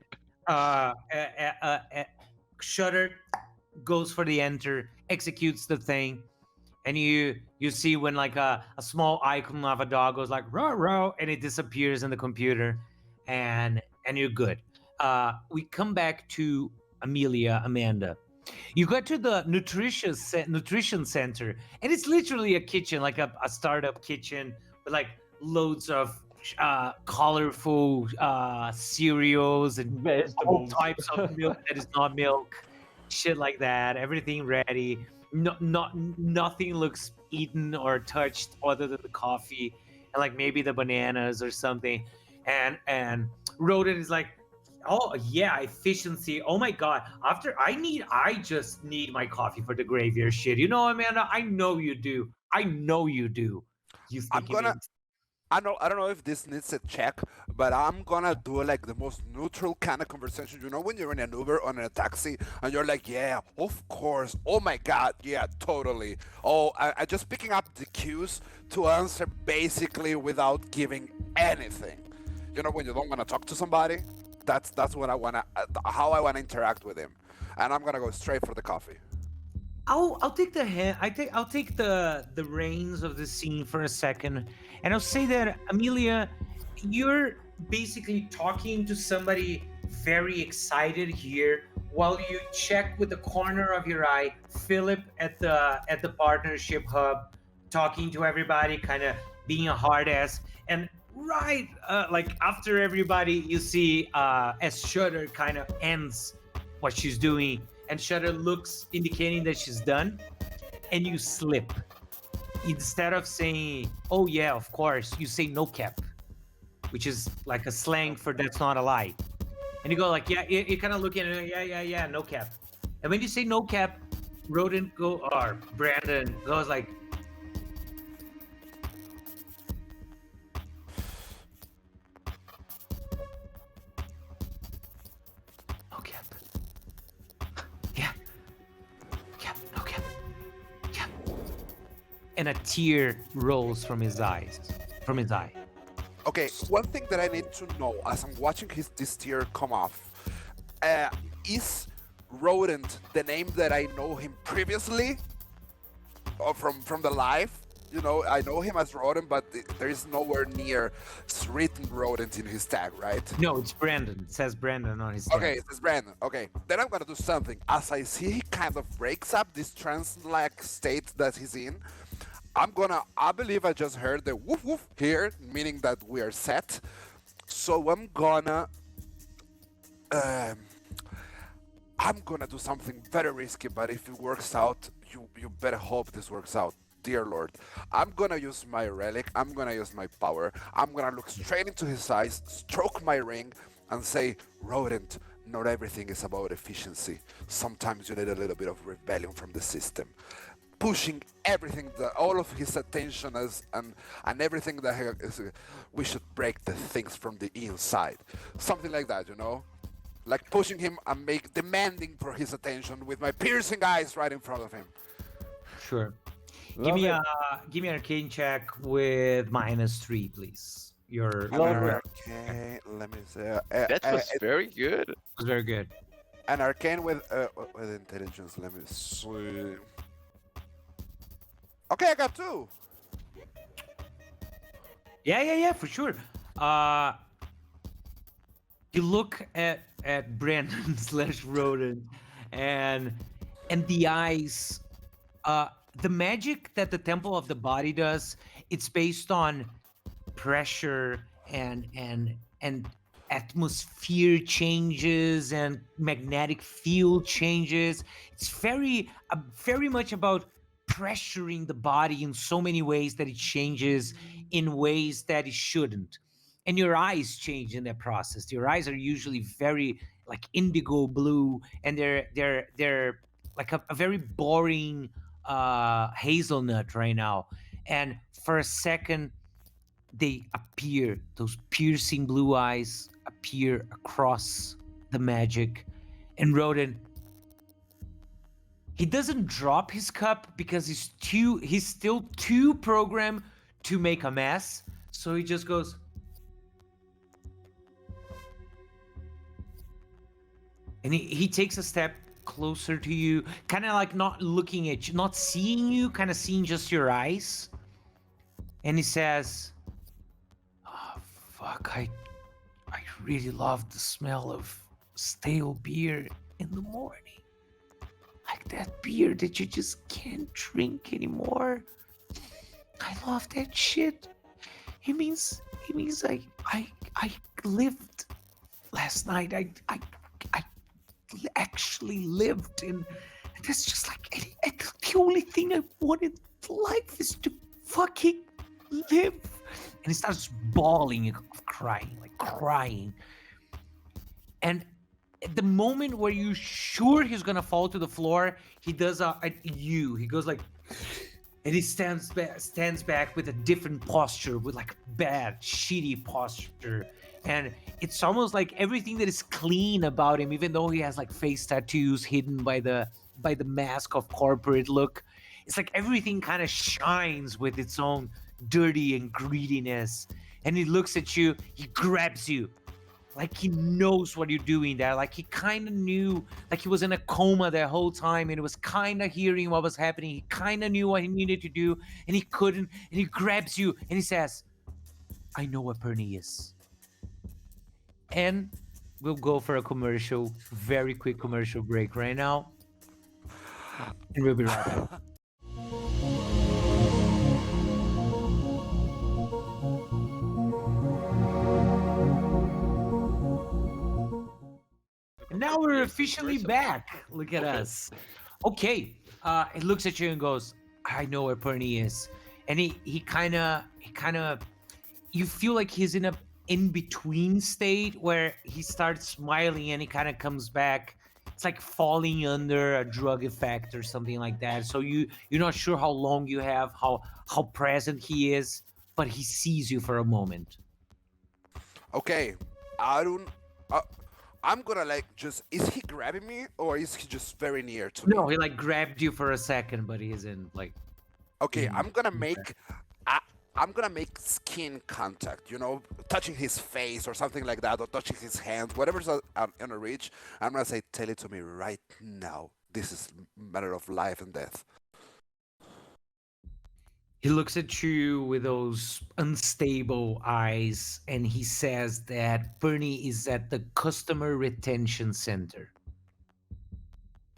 Shutter goes for the enter, executes the thing. And you see when like a small icon of a dog goes like row row, and it disappears in the computer, and you're good. We come back to Amanda. You go to the nutrition center, and it's literally a kitchen, like a startup kitchen with like loads of colorful cereals and all Vegetables. types of milk that is not milk, shit like that. Everything ready. Nothing looks eaten or touched other than the coffee and like maybe the bananas or something. And Rodent is like, oh yeah, efficiency. Oh my god. I just need my coffee for the graveyard shit. You know, Amanda, I know you do. You think I don't know if this needs a check, but I'm gonna do like the most neutral kind of conversation. You know, when you're in an Uber or in a taxi and you're like, yeah, of course. Oh my God, yeah, totally. Oh, I just picking up the cues to answer basically without giving anything. You know, when you don't want to talk to somebody, that's what I wanna, how I wanna interact with him, and I'm gonna go straight for the coffee. I'll take I'll take the reins of the scene for a second, and I'll say that Amelia, you're basically talking to somebody very excited here while you check with the corner of your eye Philip at the partnership hub, talking to everybody, kind of being a hard ass, and right like after everybody, you see as Shutter kind of ends what she's doing. And Shutter looks, indicating that she's done, and you slip. Instead of saying, "Oh yeah, of course," you say "no cap," which is like a slang for "that's not a lie." And you go like, "Yeah," you kind of look at it, yeah, no cap. And when you say "no cap," Brandon goes like, "No cap." Yeah. No cap. Yeah. And a tear rolls from his eye. Okay, one thing that I need to know as I'm watching this tear come off, is Rodent the name that I know him previously, or from the life. You know, I know him as Rodent, but there is nowhere near written Rodent in his tag, right? No, it's Brandon. It says Brandon on his tag. Okay, it says Brandon. Okay, then I'm gonna do something. As I see he kind of breaks up this trance-like state that he's in, I believe I just heard the woof woof here, meaning that we are set. So I'm gonna do something very risky, but if it works out, you better hope this works out. Dear Lord, I'm gonna use my relic, I'm gonna use my power, I'm gonna look straight into his eyes, stroke my ring, and say, Rodent, not everything is about efficiency. Sometimes you need a little bit of rebellion from the system. Pushing everything, all of his attention and everything that we should break the things from the inside. Something like that, you know? Like pushing him and demanding for his attention with my piercing eyes right in front of him. Sure. Love it. Give me an arcane check with -3, please. Your Love it. Okay, let me see. That was very good. was very good. An arcane with intelligence. Let me see. Okay, I got 2. Yeah, for sure. You look at Brandon / Rodent, and the eyes. The magic that the Temple of the Body does, it's based on pressure and atmosphere changes and magnetic field changes. It's very much about pressuring the body in so many ways that it changes in ways that it shouldn't. And your eyes change in that process. Your eyes are usually very like indigo blue, and they're like a very boring hazelnut right now. And for a second, they appear, those piercing blue eyes appear across the magic. And Rodent, he doesn't drop his cup because he's still too programmed to make a mess. So he just goes, and he takes a step closer to you, kind of like not looking at you, not seeing you, kind of seeing just your eyes. And he says, oh, fuck, I really love the smell of stale beer in the morning. Like that beer that you just can't drink anymore. I love that shit. It means I lived last night. I actually lived, and that's just like the only thing I wanted in life is to fucking live. And he starts bawling of crying. And at the moment where you're sure he's gonna fall to the floor, he does he goes like, and he stands back with a different posture, with like bad, shitty posture. And it's almost like everything that is clean about him, even though he has like face tattoos hidden by the mask of corporate look, it's like everything kind of shines with its own dirty and greediness. And he looks at you, he grabs you, like he knows what you're doing there, like he kind of knew, like he was in a coma the whole time and he was kind of hearing what was happening. He kind of knew what he needed to do and he couldn't, and he grabs you and he says, I know what Phony is. And we'll go for a very quick commercial break right now. And we'll be right back. And now we're officially back. Look at us. Okay. It looks at you and goes, I know where Phony is. And he kind of, you feel like he's in a in-between state where he starts smiling and he kind of comes back. It's like falling under a drug effect or something like that. So you're not sure how long you have, how present he is, but he sees you for a moment. Okay, I'm gonna like is he grabbing me or is he just very near to me? No, he like grabbed you for a second, but he isn't like. Okay, I'm gonna make I'm gonna make skin contact, touching his face or something like that, or touching his hands, whatever's in a reach. I'm gonna say, tell it to me right now. This is a matter of life and death. He looks at you with those unstable eyes and he says that Phony is at the customer retention center,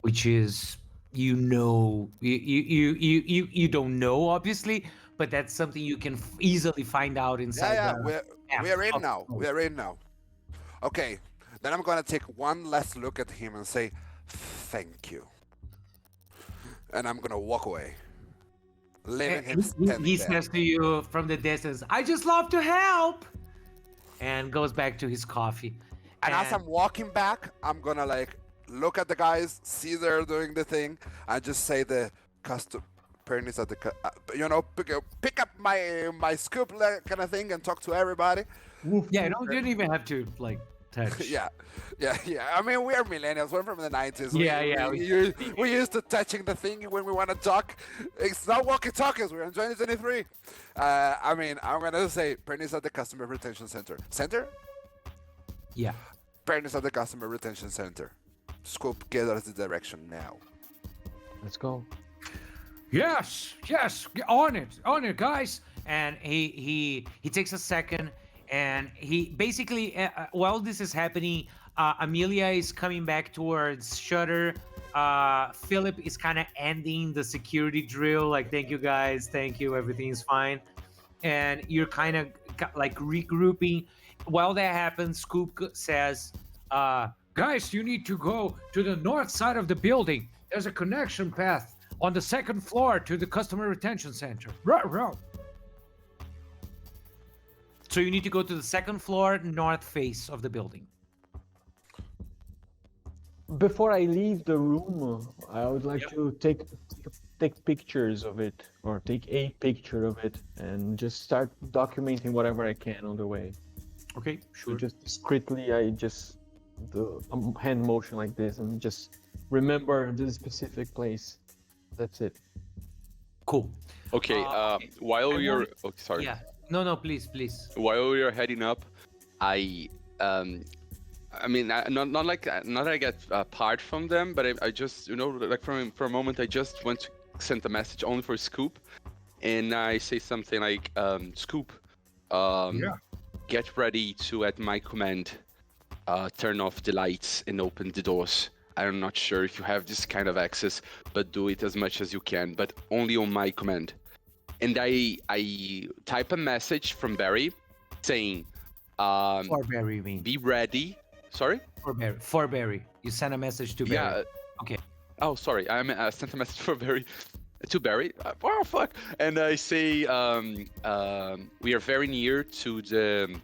which is you don't know obviously, but that's something you can easily find out inside. Yeah, the we're in app. now. We're in now. Okay, then I'm gonna take one last look at him and say, thank you. And I'm gonna walk away, leaving him standing He there. says to you from the distance, "I just love to help," and goes back to his coffee. And as I'm walking back, I'm gonna look at the guys, see they're doing the thing, and just say the custom pernis at the, pick up my scoop kind of thing and talk to everybody. Yeah, you don't even have to touch. yeah. I mean, we're millennials. We're from the 90s. Yeah. We used to touching the thing when we want to talk. It's not walkie-talkies. We're in 2023. I mean, I'm gonna say pernis at the customer retention center. Center? Yeah. Pernis at the customer retention center. Scoop, get us the direction now. Let's go. Yes, on it, guys. And he takes a second, and he basically while this is happening, Amelia is coming back towards Shutter. Philip is kind of ending the security drill, like, thank you guys, thank you, everything's fine. And you're kind of regrouping. While that happens, Scoop says, Guys, you need to go to the north side of the building. There's a connection path on the second floor to the customer retention center. Right. so you need to go to the second floor north face of the building. Before I leave the room, I would like to take pictures of it, or take a picture of it, and just start documenting whatever I can on the way. Okay, So just discreetly, I just do a hand motion like this, and just remember this specific place. That's it. Cool. Okay, while I you're... want- Oh, sorry. Yeah. No, please. While you're heading up, I mean, not that I get apart from them, but I just, for a moment, I just want to send a message only for Scoop, and I say something like, Scoop, get ready to, at my command, turn off the lights and open the doors. I'm not sure if you have this kind of access, but do it as much as you can, but only on my command. And I type a message from Barry saying, For Barry, you mean? be ready. Sorry? For Barry. You send a message to Barry. Yeah. Okay. Oh, sorry. I sent a message to Barry. Oh, fuck. And I say, we are very near to the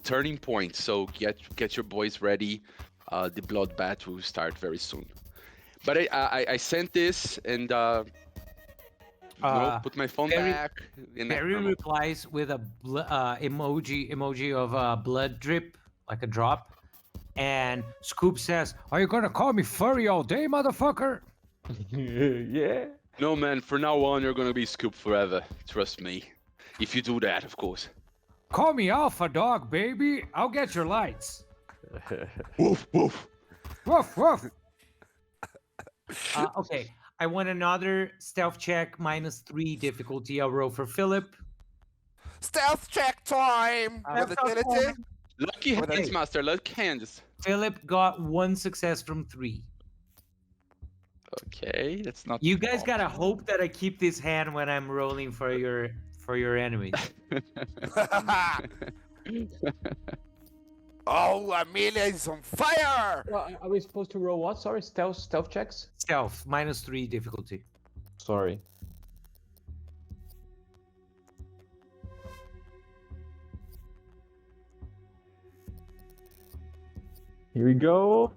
turning point. So get your boys ready. The bloodbath will start very soon. But I sent this and put my phone Barry- back. And Barry replies with a emoji of a blood drip, like a drop. And Scoop says, Are you gonna call me furry all day, motherfucker? Yeah. No, man. For now on, you're gonna be Scoop forever. Trust me. If you do that, of course. Call me Alpha Dog, baby. I'll get your lights. Woof woof. Woof woof. okay. I want another stealth check, -3 difficulty. I'll roll for Philip. Stealth check time with agility. Lucky hands, master. Lucky hands. Philip got 1 success from 3. Okay, that's not. You guys gotta hope that I keep this hand when I'm rolling for your enemies. Oh, Amelia is on fire! Well, are we supposed to roll what? Sorry, stealth checks? Stealth, -3 difficulty. Sorry. Here we go.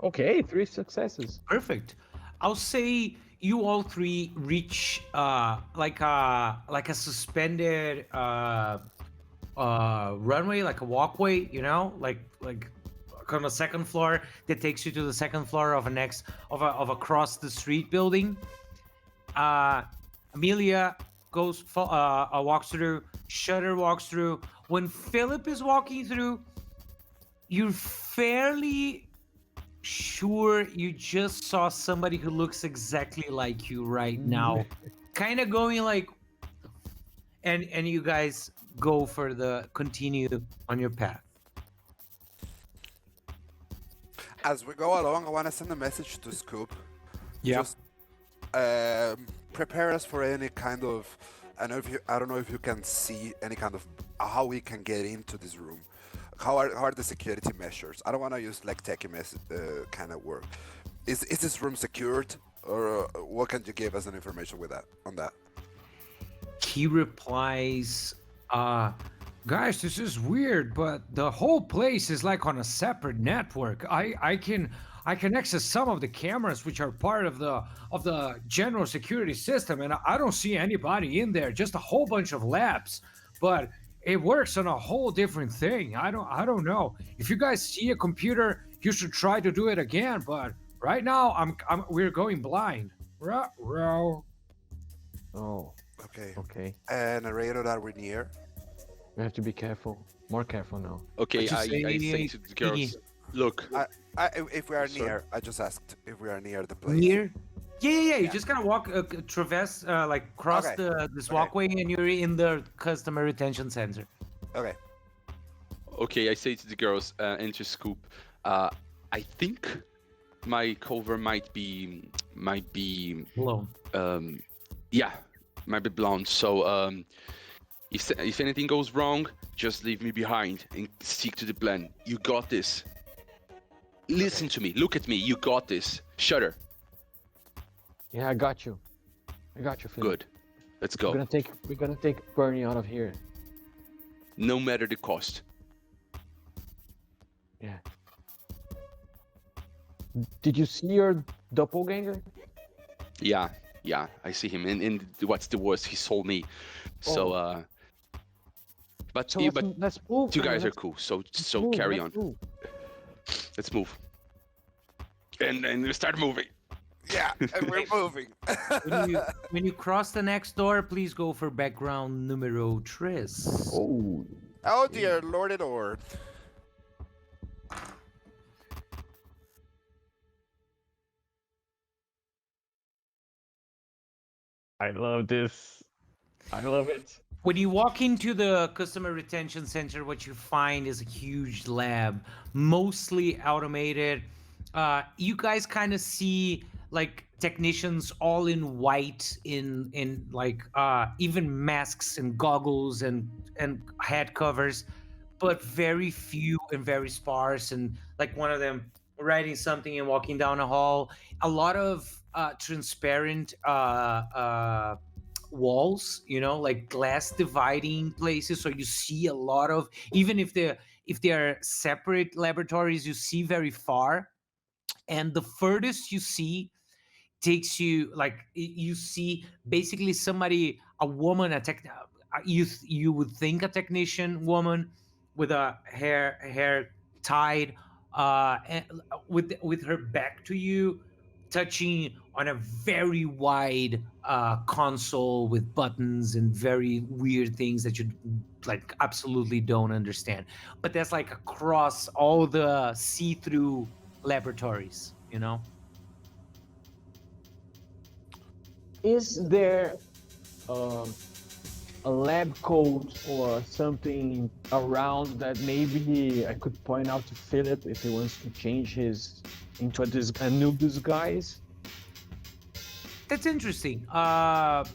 Okay, 3 successes. Perfect. I'll say you all 3 reach like a suspended runway, like a walkway, like on the second floor that takes you to the second floor of a across the street building. Amelia walks through. Shutter walks through. When Philip is walking through, you're fairly sure you just saw somebody who looks exactly like you right now, kind of going like, and you guys go for the continue on your path. As we go along, I want to send a message to Scoop. Yeah. Just prepare us for any kind of. I don't know if you can see any kind of how we can get into this room. How are the security measures? I don't want to use like techie kind of word. Is this room secured, or what can you give us an information with that on that? He replies, guys, this is weird, but the whole place is like on a separate network. I can access some of the cameras which are part of the general security system, and I don't see anybody in there, just a whole bunch of labs. But it works on a whole different thing. I don't know. If you guys see a computer, you should try to do it again, but right now we're going blind. Ruh-roh. Oh, Okay. okay. Narrator, are we near? We have to be careful. More careful now. Okay, What you I say say, to the girls, look, If we are Sorry. near, I just asked if we are near the place. Near? Yeah. You just gotta walk, traverse, like cross Okay. this Okay. walkway, and you're in the customer retention center. Okay. okay, I say to the girls and to Scoop, I think my cover might be Alone. yeah, might be blown. So if anything goes wrong, just leave me behind and stick to the plan. You got this. Listen to me. Look at me. You got this. Shutter. Yeah, I got you. Philip. Good. Let's We're go. gonna take Bernie out of here. No matter the cost. Yeah. Did you see your doppelganger? Yeah, I see him. And what's the worst? He sold me. So, Oh. but So but let's move. you man, guys are let's- cool. So let's move, carry let's on. move. Let's move. And we start moving. Yeah, and we're moving. When you cross the next door, please go for background numero tres. Oh. Oh dear, Lord and Lord. I love this. I love it. When you walk into the customer retention center, what you find is a huge lab, mostly automated. You guys kind of see like technicians all in white, in like even masks and goggles and head covers, but very few and very sparse. And like one of them writing something and walking down a hall. A lot of transparent walls, like glass dividing places, so you see a lot of, even if they are separate laboratories, you see very far. And the furthest you see takes you, like, you see basically somebody, a woman, you would think a technician woman with a hair tied, and with her back to you, touching on a very wide console with buttons and very weird things that you like absolutely don't understand. But that's like across all the see-through laboratories, Is there a lab coat or something around that maybe I could point out to Philip if he wants to change his into a new disguise? That's interesting. I'll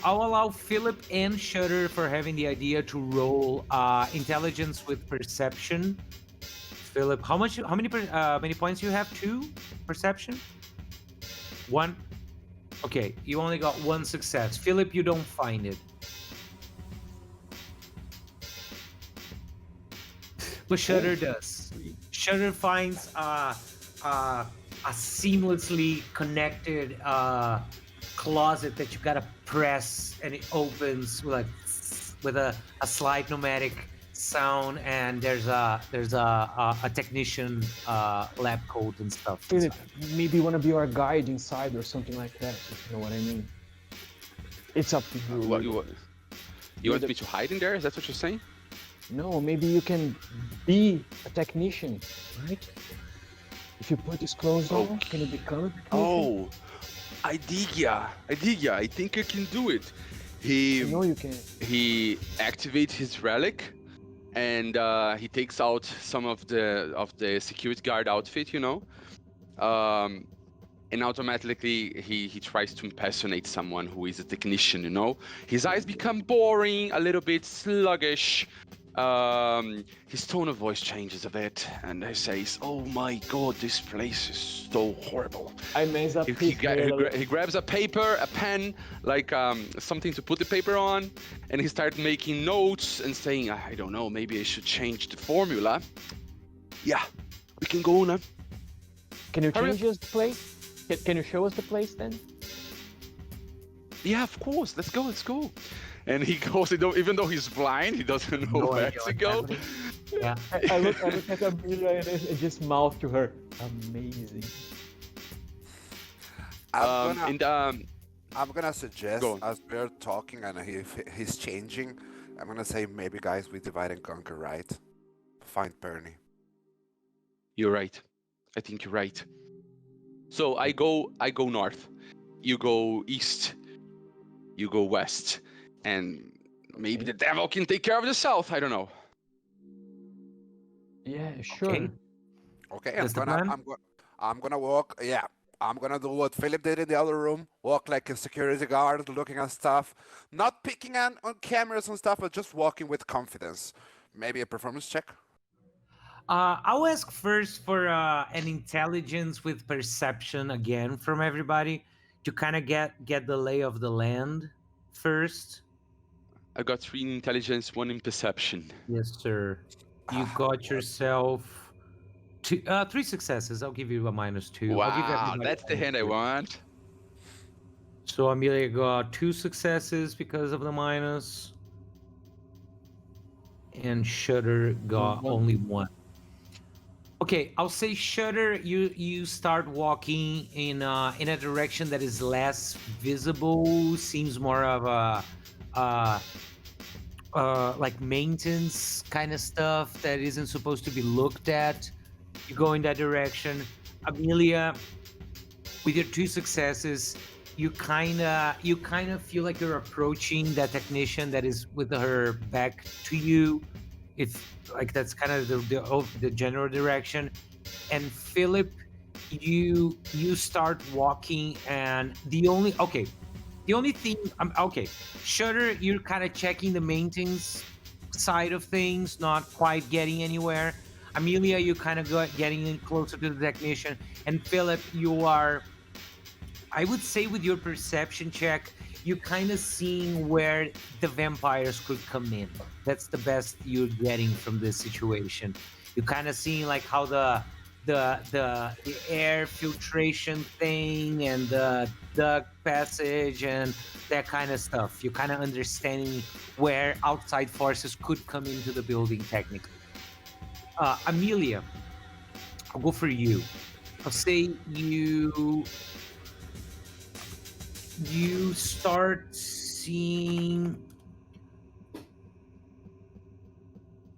allow Philip and Shutter for having the idea to roll intelligence with perception. Philip, how many points you have? 2 perception? 1. Okay, you only got 1 success. Philip, you don't find it. But Shutter does. Shutter finds a seamlessly connected closet that you gotta press, and it opens with a slight pneumatic sound, and there's a technician lab coat and stuff. Philip, maybe you want to be our guide inside or something like that, if you know what I mean. It's up to you. What You're you want the- me to hide in there? Is that what you're saying? No, maybe you can be a technician, right? If you put his clothes on, can you become a technician? Oh, idea. I think I can do it. I know you can. He activates his relic, and he takes out some of the security guard outfit, you know, and automatically he tries to impersonate someone who is a technician, you know. His eyes become boring, a little bit sluggish. His tone of voice changes a bit, and he says, "Oh my God, this place is so horrible." I mess up He grabs a paper, a pen, like something to put the paper on, and he starts making notes and saying, "I don't know, maybe I should change the formula." Yeah, we can go now. Can you Hurry change us the place? Can you show us the place then? Yeah, of course. Let's go. And he goes, even though he's blind, he doesn't know No where idea to what's go. happening. Yeah. I look at Amelia and I just mouth to her. Amazing. I'm gonna, And I'm gonna suggest, Go on. as we're talking and he's changing, I'm gonna say maybe guys we divide and conquer, right? Find Bernie. you're right. I think you're right. So I go north. You go east. You go west. And maybe the devil can take care of the south. I don't know. Yeah, sure. Okay. Okay, That's the plan? I'm gonna walk. Yeah, I'm gonna do what Philip did in the other room. Walk like a security guard, looking at stuff, not picking on cameras and stuff, but just walking with confidence. Maybe a performance check. I'll ask first for an intelligence with perception again from everybody to kind of get the lay of the land first. I got 3 in intelligence, 1 in perception. Yes, sir. You got yourself 3 successes. I'll give you a -2. I'll give Wow, everybody that's the hand I -2. want. So Amelia got 2 successes because of the minus, and Shutter got only 1. Okay, I'll say Shutter. You start walking in a direction that is less visible. Seems more of a like maintenance kind of stuff that isn't supposed to be looked at. You go in that direction. Amelia, with your 2 successes, you kind of feel like you're approaching that technician that is with her back to you. It's like that's kind of the general direction. And Philip, you start walking, and the only thing okay, Shutter, you're kind of checking the maintenance side of things, not quite getting anywhere. Amelia, you kind of getting in closer to the technician, and Philip, you are, I would say, with your perception check, you kind of seeing where the vampires could come in. That's the best you're getting from this situation. You kind of seeing like how the air filtration thing and the duct passage and that kind of stuff. You kind of understanding where outside forces could come into the building technically. Amelia, I'll go for you. I'll say you start seeing,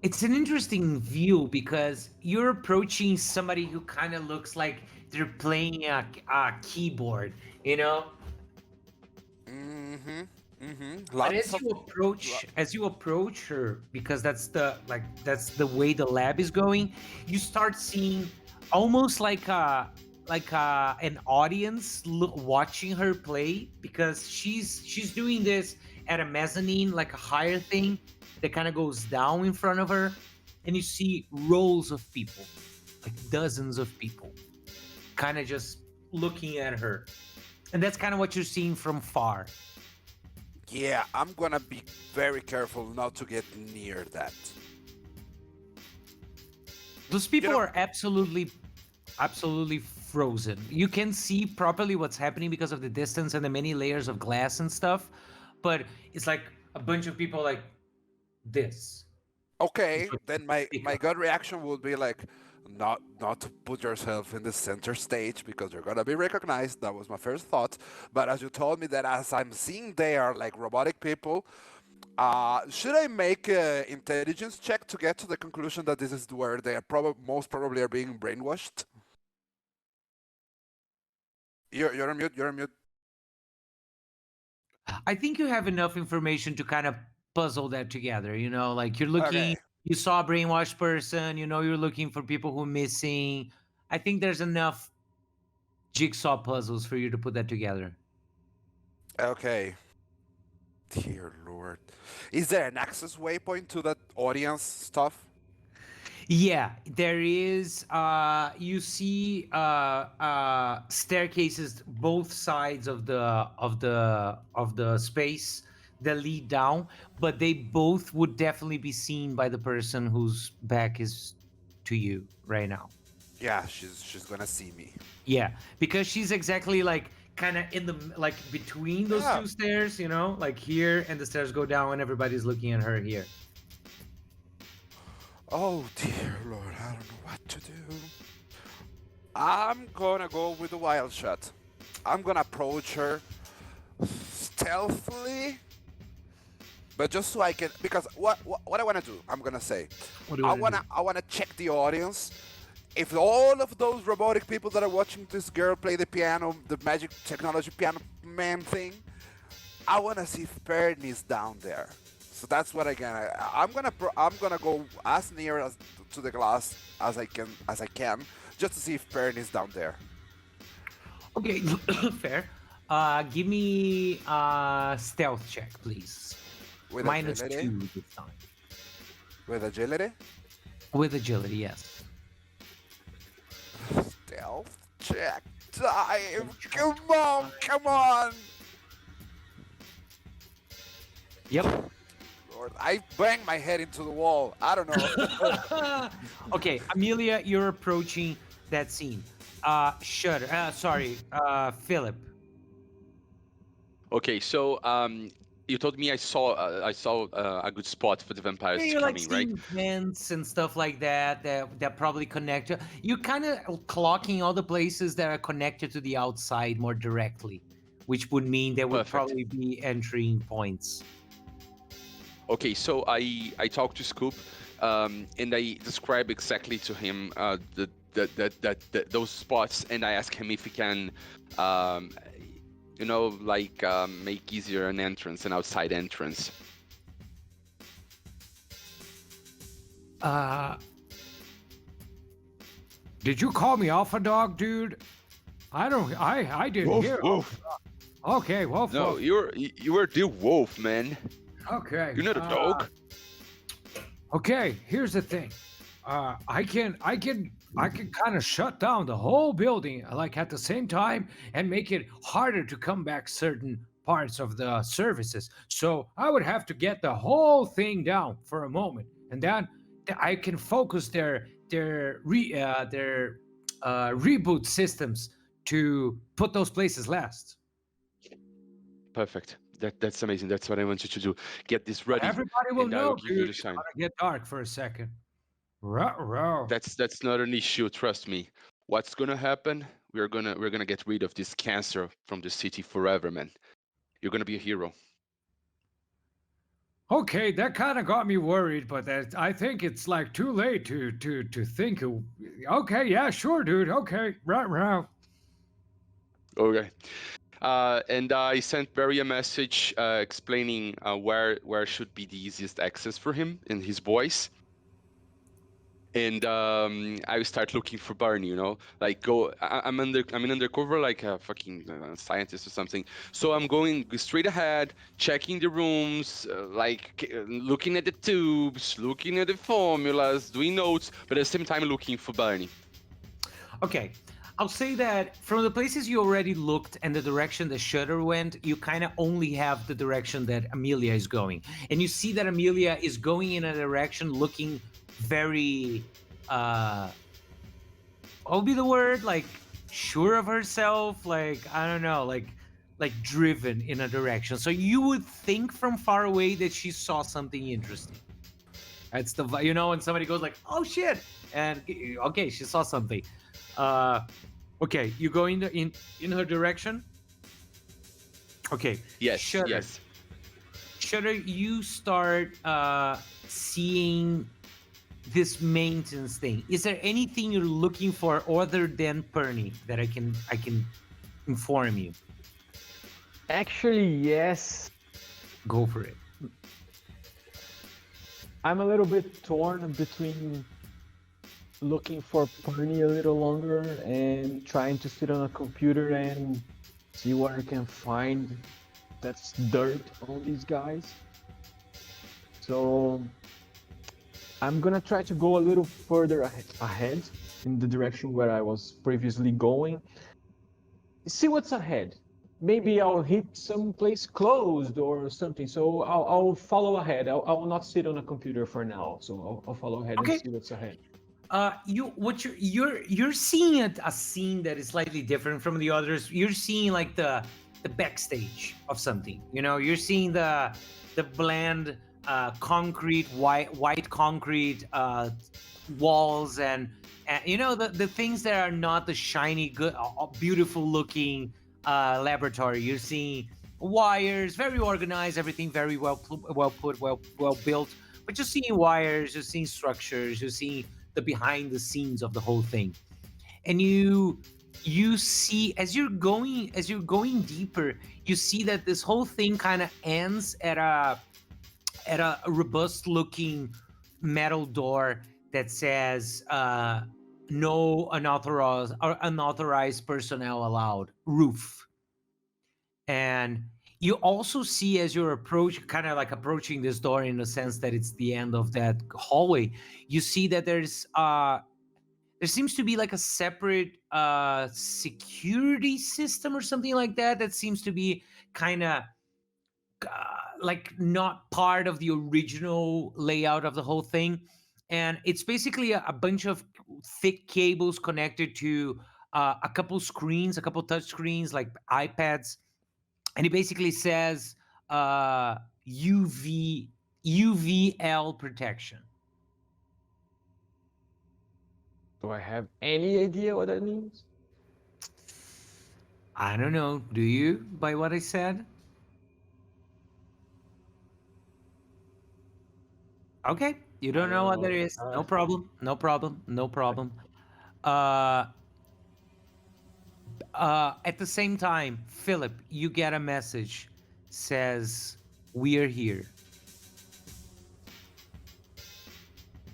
it's an interesting view because you're approaching somebody who kind of looks like they're playing a keyboard, you know. But as you approach her, because that's the way the lab is going, you start seeing almost like an audience watching her play, because she's doing this at a mezzanine, like a higher thing that kind of goes down in front of her, and you see rows of people, like dozens of people, kind of just looking at her, and that's kind of what you're seeing from far. Yeah, I'm gonna be very careful not to get near that. Those people You know- are absolutely frozen. You can see properly what's happening because of the distance and the many layers of glass and stuff, but it's like a bunch of people like this. Okay, then my gut reaction would be like, not to put yourself in the center stage because you're gonna be recognized. That was my first thought. But as you told me that as I'm seeing they are like robotic people, should I make an intelligence check to get to the conclusion that this is where they are most probably are being brainwashed? You're on mute. You're on mute. I think you have enough information to kind of puzzle that together. Like you're looking, Okay. you saw a brainwashed person, you're looking for people who are missing. I think there's enough jigsaw puzzles for you to put that together. Okay. Dear Lord. Is there an access waypoint to that audience stuff? Yeah, there is. You see staircases both sides of the space that lead down, but they both would definitely be seen by the person whose back is to you right now. Yeah, she's gonna see me. Yeah, because she's exactly like kind of in the like between those Yeah. two stairs, like here, and the stairs go down, and everybody's looking at her here. Oh dear Lord, I don't know what to do. I'm gonna go with the wild shot. I'm gonna approach her stealthily, but just so I can, because what I wanna do, I'm gonna say, What do you wanna do? I wanna check the audience. If all of those robotic people that are watching this girl play the piano, the magic technology piano man thing, I wanna see if Bernie's down there. So that's what I'm gonna go as near as to the glass as I can, just to see if Bernie's down there. Okay, fair. Give me a stealth check, please. With Minus agility? 2 this time. With agility? With agility, yes. Stealth check time! Come on, come on! Yep. Lord, I banged my head into the wall. I don't know. Okay, Amelia, you're approaching that scene. Philip. Okay, so you told me I saw a good spot for the vampires You're like coming, right? seeing vents and stuff like that probably connect. You're kind of clocking all the places that are connected to the outside more directly, which would mean there would Perfect. probably be entering points. Okay, so I talked to Scoop, and I describe exactly to him those spots, and I ask him if he can, make easier an outside entrance. Did you call me Alpha Dog, dude? I didn't hear. Wolf. Okay, Wolf. No, Wolf. you were the wolf, man. Okay. You're not a dog. Okay, here's the thing. I can kind of shut down the whole building like at the same time and make it harder to come back certain parts of the services. So I would have to get the whole thing down for a moment, and then I can focus their reboot systems to put those places last. Perfect. That's amazing. That's what I want you to do. Get this ready. Everybody will and I know, will give you dude. the It's sign. gonna get dark for a second. Ruh-roh. That's not an issue. Trust me. What's gonna happen? We're gonna get rid of this cancer from the city forever, man. You're gonna be a hero. Okay, that kind of got me worried, but I think it's like too late to think. Okay, yeah, sure, dude. Okay, right. Okay. And I sent Barry a message explaining where should be the easiest access for him in his voice. And I will start looking for Barney, like I'm in undercover like a fucking scientist or something. So I'm going straight ahead, checking the rooms, looking at the tubes, looking at the formulas, doing notes, but at the same time looking for Barney. Okay, I'll say that from the places you already looked and the direction the shutter went, you kind of only have the direction that Amelia is going. And you see that Amelia is going in a direction looking very, what would be the word? Like, sure of herself? Like, I don't know, like driven in a direction. So you would think from far away that she saw something interesting. That's the when somebody goes like, "Oh shit," and okay, she saw something. Okay, you go in her direction. Okay. Yes, Shutter. yes. Shutter, you start seeing this maintenance thing. Is there anything you're looking for other than Perny that I can inform you? Actually, yes. Go for it. I'm a little bit torn between looking for Perny a little longer and trying to sit on a computer and see what I can find that's dirt on these guys. So I'm gonna try to go a little further ahead in the direction where I was previously going. See what's ahead. Maybe I'll hit some place closed or something. So I'll follow ahead. I will not sit on a computer for now. So I'll follow ahead Okay. and see what's ahead. You're seeing a scene that is slightly different from the others. You're seeing like the backstage of something. You're seeing the bland concrete white concrete walls and the things that are not the shiny good beautiful looking laboratory. You're seeing wires, very organized, everything very well put, well built, but you're seeing wires, you're seeing structures, you're seeing the behind the scenes of the whole thing. And you see as you're going deeper, you see that this whole thing kind of ends at a robust looking metal door that says no unauthorized personnel allowed, roof. And you also see as you're approaching this door, in the sense that it's the end of that hallway, you see that there seems to be like a separate security system or something like that seems to be kind of like not part of the original layout of the whole thing. And it's basically a bunch of thick cables connected to a couple touch screens like iPads. And it basically says UVL protection. Do I have any idea what that means? I don't know. Do you, by what I said? Okay. You don't know what that is. No problem. No problem. No problem. At the same time, Philip, you get a message says, "We're here."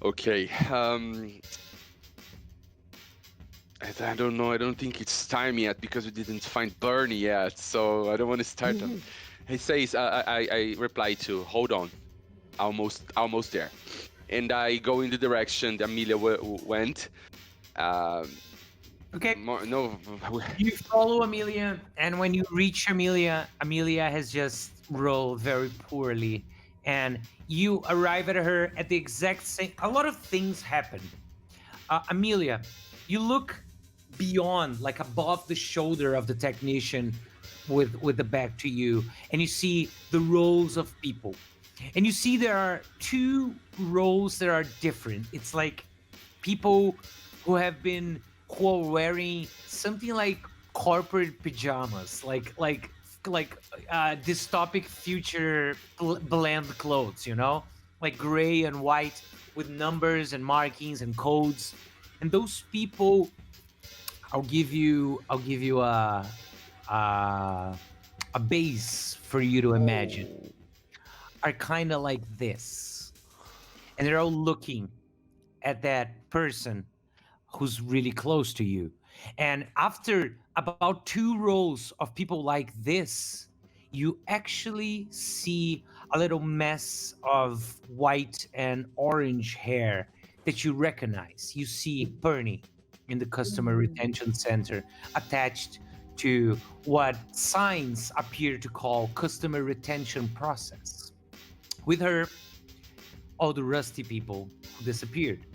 Okay. I don't know. I don't think it's time yet because we didn't find Bernie yet. So I don't want to start. He says, I reply to, "Hold on, almost there," and I go in the direction Amelia went. Okay. No. You follow Amelia, and when you reach Amelia has just rolled very poorly, and you arrive at her at the exact same. A lot of things happen. Amelia, you look beyond, like above the shoulder of the technician with the back to you, and you see the rows of people. And you see there are two rows that are different. It's like people who have been wearing something like corporate pajamas, like dystopic future blend clothes, like gray and white with numbers and markings and codes. And those people, I'll give you a base for you to imagine, are kind of like this. And they're all looking at that person who's really close to you. And after about 2 rows of people like this, you actually see a little mess of white and orange hair that you recognize. You see Perny in the customer retention center attached to what signs appear to call customer retention process. With her, all the rusty people who disappeared.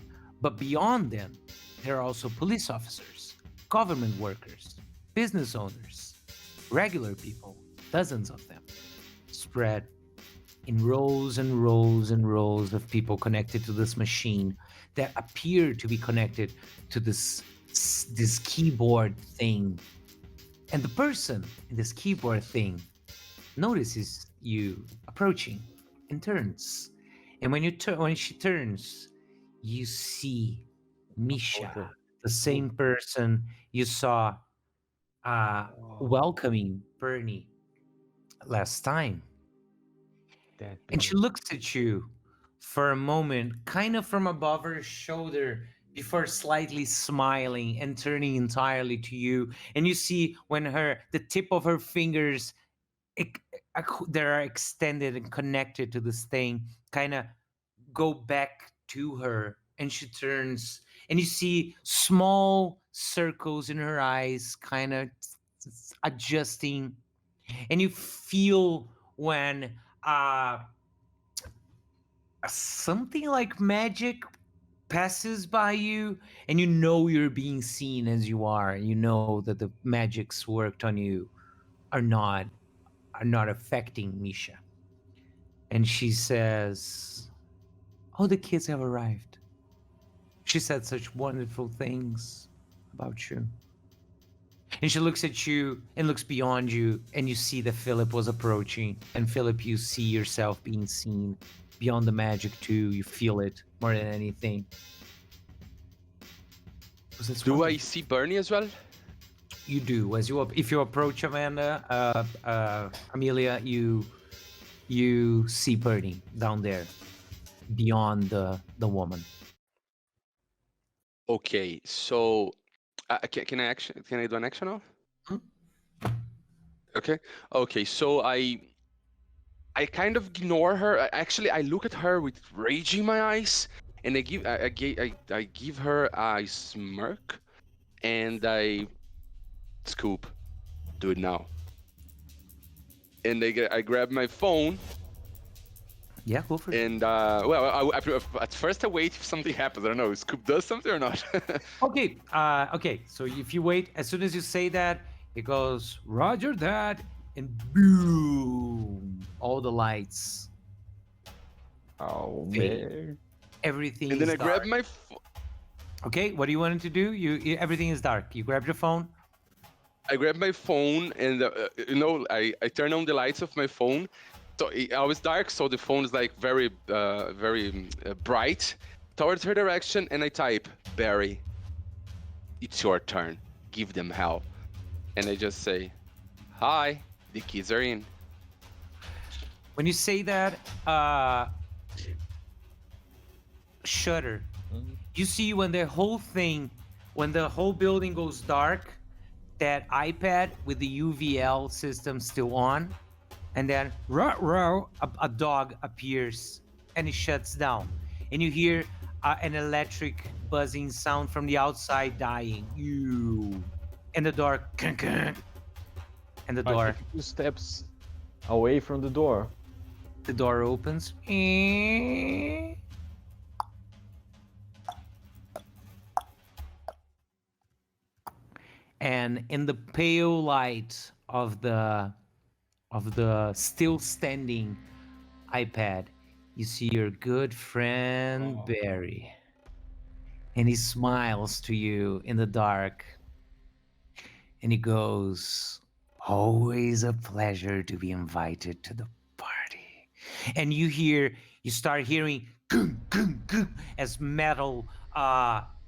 But beyond them, there are also police officers, government workers, business owners, regular people, dozens of them, spread in rows and rows and rows of people connected to this machine that appear to be connected to this keyboard thing. And the person in this keyboard thing notices you approaching and turns. And when she turns, you see Misha, the same person you saw welcoming Bernie last time. And she looks at you for a moment, kind of from above her shoulder, before slightly smiling and turning entirely to you. And you see when the tip of her fingers that are extended and connected to this thing kind of go back to her, and she turns, and you see small circles in her eyes kind of adjusting, and you feel when something like magic passes by you, and you know you're being seen as you are. You know that the magics worked on you are not affecting Misha. And she says, "Oh, the kids have arrived. She said such wonderful things about you." And she looks at you and looks beyond you, and you see that Philip was approaching. And Philip, you see yourself being seen beyond the magic too. You feel it more than anything. Do I see Bernie as well? You do. If you approach Amelia, you see Bernie down there, beyond the woman. Okay, so can I do an action now? Okay, so I kind of ignore her. Actually, I look at her with rage in my eyes, and I give her a smirk, and I scoop. Do it now. And I grab my phone. Yeah, go for it. And well, at first I wait if something happens. I don't know. Scoop does something or not. Okay. Okay. So if you wait, as soon as you say that, it goes Roger that, and boom, all the lights. Oh fade. man. Everything. And then is I grab dark. my. Okay. What do you want to do? Everything is dark. You grab your phone. I grab my phone, and I turn on the lights of my phone. So I was dark, so the phone is like very bright towards her direction, and I type, "Barry, it's your turn. Give them hell." And I just say, "Hi, the kids are in." When you say that, shudder. You see when the whole building goes dark, that iPad with the UVL system still on, and then ruh-roh, a dog appears and it shuts down, and you hear an electric buzzing sound from the outside dying. And the door, and the I door, take a few steps away from the door. the door opens. And in the pale light of the still standing iPad, you see your good friend Barry. And he smiles to you in the dark. And he goes, "Always a pleasure to be invited to the party." And you start hearing goom, goom, goom, as metal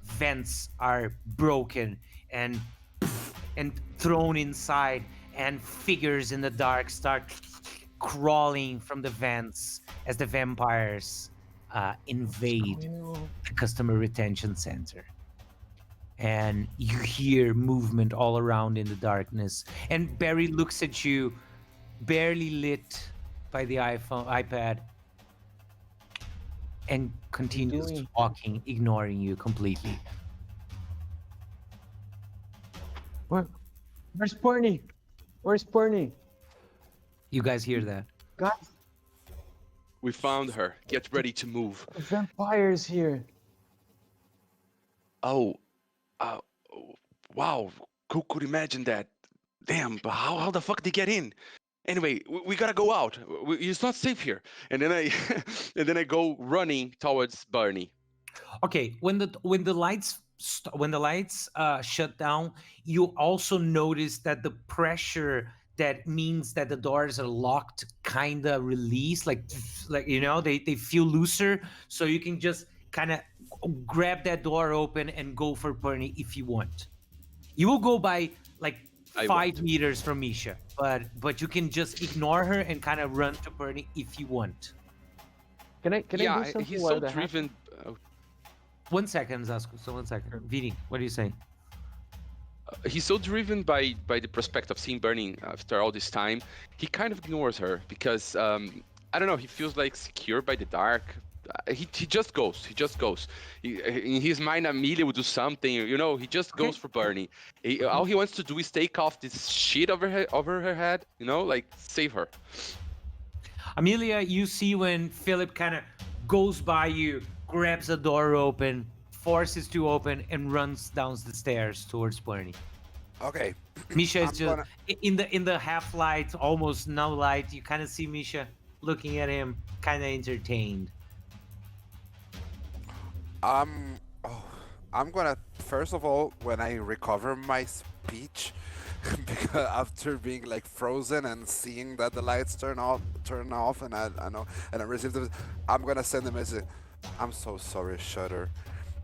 vents are broken and thrown inside, and figures in the dark start crawling from the vents as the vampires invade the customer retention center. And you hear movement all around in the darkness. And Barry looks at you, barely lit by the iPad, and continues doing? walking, ignoring you completely. Where's Bernie? Where's Bernie? You guys hear that? Guys, We found her. Get ready to move. the vampire's here. Oh, wow. Who could imagine that? Damn, but how the fuck did they get in? Anyway, we gotta go out. It's not safe here. And then I and then I go running towards Barney. Okay, when the lights shut down, you also notice that the pressure that means that the doors are locked kind of release, like they feel looser, so you can just kind of grab that door open and go for Bernie if you want. You will go by like I 5 won't. meters from Misha, but you can just ignore her and kind of run to Bernie if you want. Can I do Yeah, something he's while so that happens? driven. 1 second, Zasco. So 1 second. Vini, what are you saying? He's so driven by the prospect of seeing Bernie after all this time. He kind of ignores her because I don't know. He feels like secure by the dark. He just goes. He just goes. In his mind, Amelia will do something. He just goes for Bernie. All he wants to do is take off this shit over her head. Like save her. Amelia, you see when Philip kind of goes by you, grabs a door open, forces to open, and runs down the stairs towards Bernie. Okay. Misha is I'm just in the half light, almost no light. You kind of see Misha looking at him, kind of entertained. I'm gonna first of all, when I recover my speech, because after being like frozen and seeing that the lights turn off, and I know, and I received it, I'm gonna send a message. I'm so sorry, Shutter.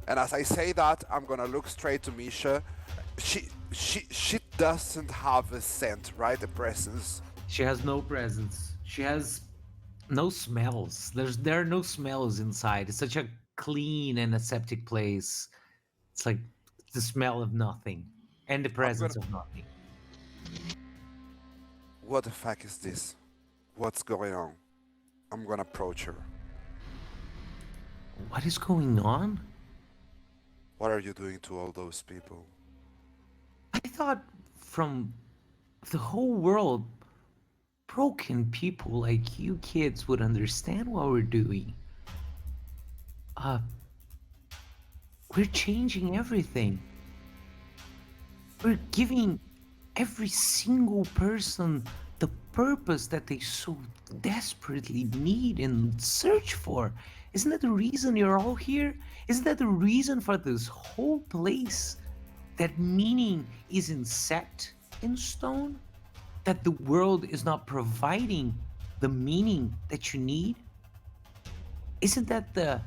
And as I say that, I'm gonna look straight to Misha. She doesn't have a scent, right? A presence. She has no presence. She has no smells. There are no smells inside. It's such a clean and aseptic place. It's like the smell of nothing and the presence of nothing. What the fuck is this? What's going on? I'm gonna approach her. What is going on? What are you doing to all those people? I thought from the whole world, broken people like you kids would understand what we're doing. We're changing everything. We're giving every single person the purpose that they so desperately need and search for. Isn't that the reason you're all here? Isn't that the reason for this whole place? That meaning isn't set in stone? That the world is not providing the meaning that you need? Isn't that the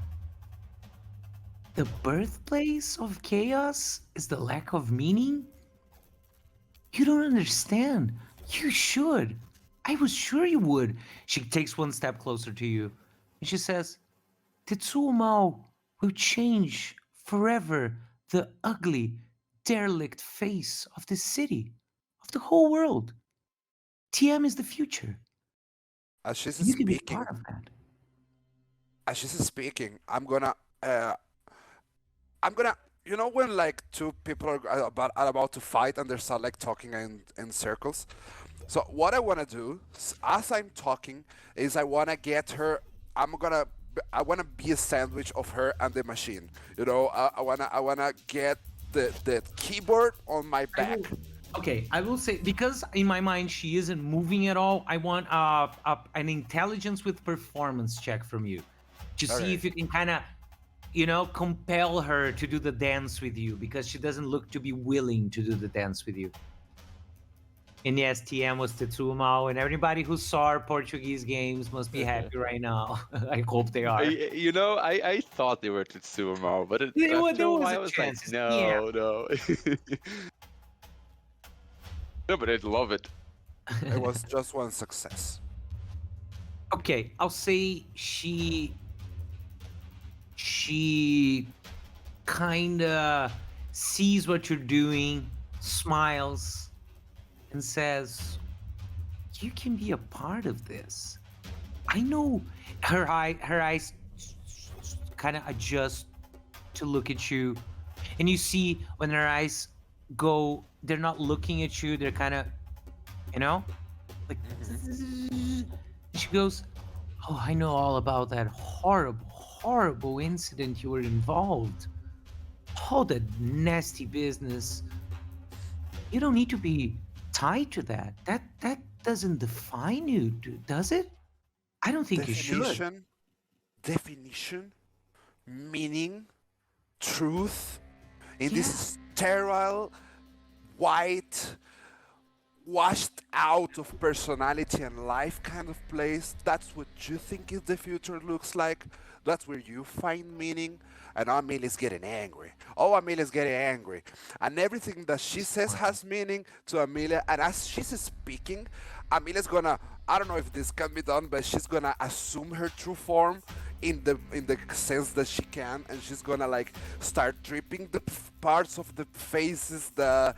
birthplace of chaos is the lack of meaning? You don't understand. You should. I was sure you would. She takes 1 step closer to you and she says, Tetsuo Mao will change forever the ugly, derelict face of this city, of the whole world. TM is the future. As she's You can be speaking, part of that. I'm gonna, when like two people are about to fight and they start like talking in circles. So what I wanna do, as I'm talking, is I wanna get her. I wanna be a sandwich of her and the machine. I wanna get the keyboard on my back. Okay, I will say, because in my mind she isn't moving at all, I want an intelligence with performance check from you to see if you can kind of, compel her to do the dance with you, because she doesn't look to be willing to do the dance with you. And yes, TM was Tetsuo Mao, and everybody who saw our Portuguese games must be happy right now. I hope they are. I thought they were Tetsuo Mao, but There was after a while, a I was chance, like, no. No, but I'd love it. It was just one success. Okay, I'll say she kind of sees what you're doing, smiles, and says, you can be a part of this. I know. Her eyes kind of adjust to look at you, and you see when her eyes go, they're not looking at you, they're kind of, like, she goes, oh, I know all about that horrible incident you were involved. All that nasty business. You don't need to be tied to that. doesn't define you, does it? I don't think you should. Definition, meaning, truth, in Yeah. this sterile, white, washed out of personality and life kind of place. That's what you think is the future looks like. That's where you find meaning. And Amelia's getting angry. Oh, Amelia's getting angry. And everything that she says has meaning to Amelia. And as she's speaking, Amelia's gonna, I don't know if this can be done, but she's gonna assume her true form in the sense that she can, and she's gonna like start dripping the parts of the faces that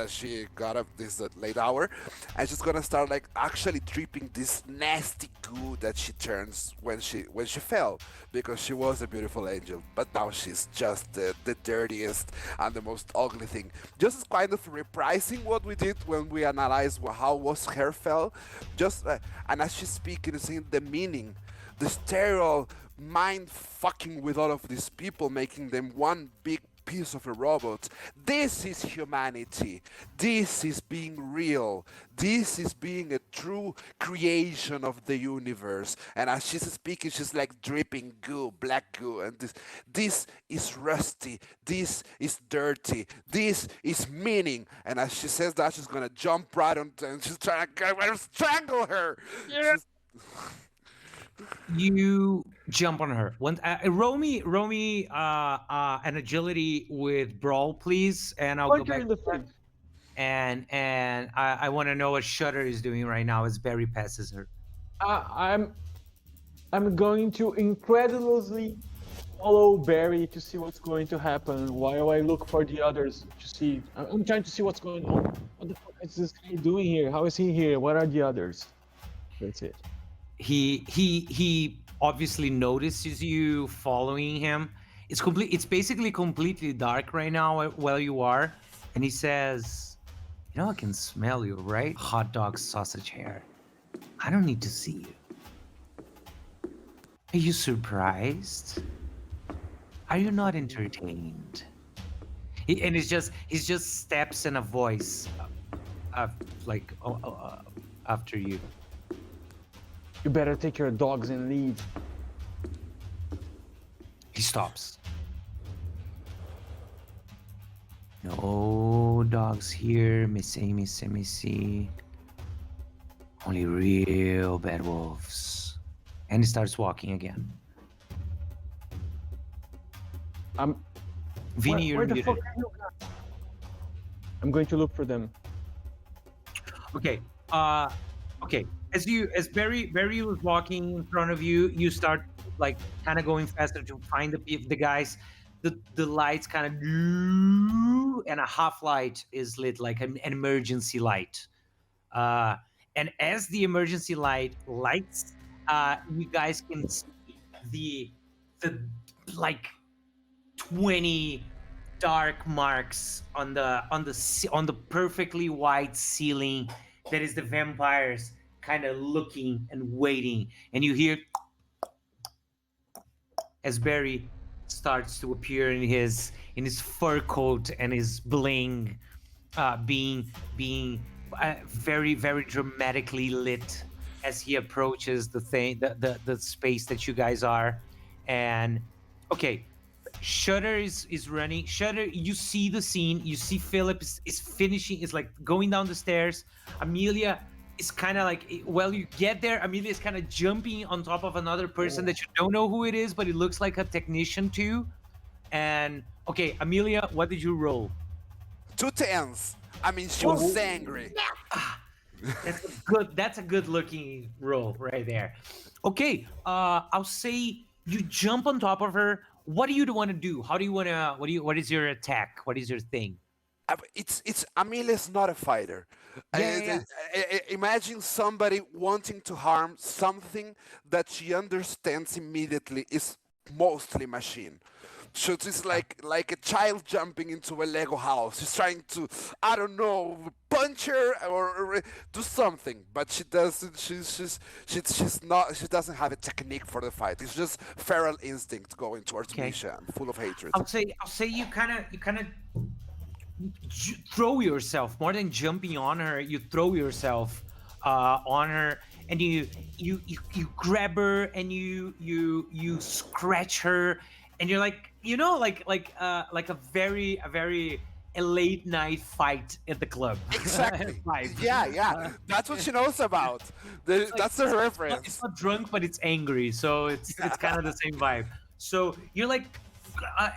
she got at this late hour, and she's gonna start like actually dripping this nasty goo that she turns when she fell, because she was a beautiful angel, but now she's just the dirtiest and the most ugly thing. Just kind of reprising what we did when we analyzed how was her fell, just and as she's speaking, seeing the meaning, the sterile mind fucking with all of these people, making them one big piece of a robot. This is humanity. This is being real. This is being a true creation of the universe. And as she's speaking, she's like dripping goo, black goo, and this is rusty. This is dirty. This is meaning. And as she says that, she's gonna jump right on, and she's trying to strangle her. Yeah. You jump on her. Roll me an agility with brawl, please, and I'll go back. In the face. And I want to know what Shutter is doing right now as Barry passes her. I'm going to incredulously follow Barry to see what's going to happen while I look for the others to see. I'm trying to see what's going on. What the fuck is this guy doing here? How is he here? What are the others? That's it. He obviously notices you following him. It's basically completely dark right now where you are, and he says, "You know, I can smell you, right? Hot dog sausage hair. I don't need to see you. Are you surprised? Are you not entertained?" He just steps in a voice, after you. You better take your dogs and leave. He stops. No dogs here, missy. Only real bad wolves. And he starts walking again. Vinny, you're where the muted. fuck are you guys? I'm going to look for them. Okay. Okay. As Barry was walking in front of you, you start like kind of going faster to find the guys. The lights kind of, and a half light is lit, like an emergency light. And as the emergency light lights, you guys can see the like 20 dark marks on the perfectly white ceiling. That is the vampires kind of looking and waiting, and you hear as Barry starts to appear in his fur coat and his bling, being very, very dramatically lit as he approaches the space that you guys are. And okay, Shutter is running. Shutter, you see the scene. You see Philip is finishing, is like going down the stairs. Amelia is kind of like, well, you get there, Amelia is kind of jumping on top of another person that you don't know who it is, but it looks like a technician too. And okay, Amelia, what did you roll? 2 10s. I mean, she was angry. That's a good looking roll right there. Okay, I'll say you jump on top of her. What do you want to do? How do you want to? What is your attack? What is your thing? It's Amelia's not a fighter. Yeah. Imagine somebody wanting to harm something that she understands immediately is mostly machine. So it's like a child jumping into a Lego house. She's trying to, I don't know, punch her or do something, but she doesn't. She's not. She doesn't have a technique for the fight. It's just feral instinct going towards Misha, full of hatred. I'll say you kind of throw yourself more than jumping on her. You throw yourself on her, and you grab her and you scratch her, and you're like, like a very a late night fight at the club. Exactly. Vibe. Yeah. That's what she knows about. That's the It's reference. not drunk, but it's angry, so it's kind of the same vibe. So you're like,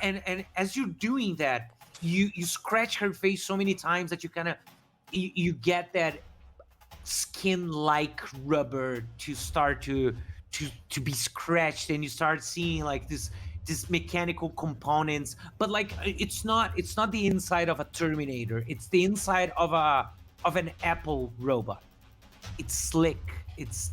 and as you're doing that, you scratch her face so many times that you kind of you get that skin-like rubber to start to be scratched, and you start seeing like this mechanical components, but like it's not the inside of a Terminator, it's the inside of an Apple robot. It's slick, it's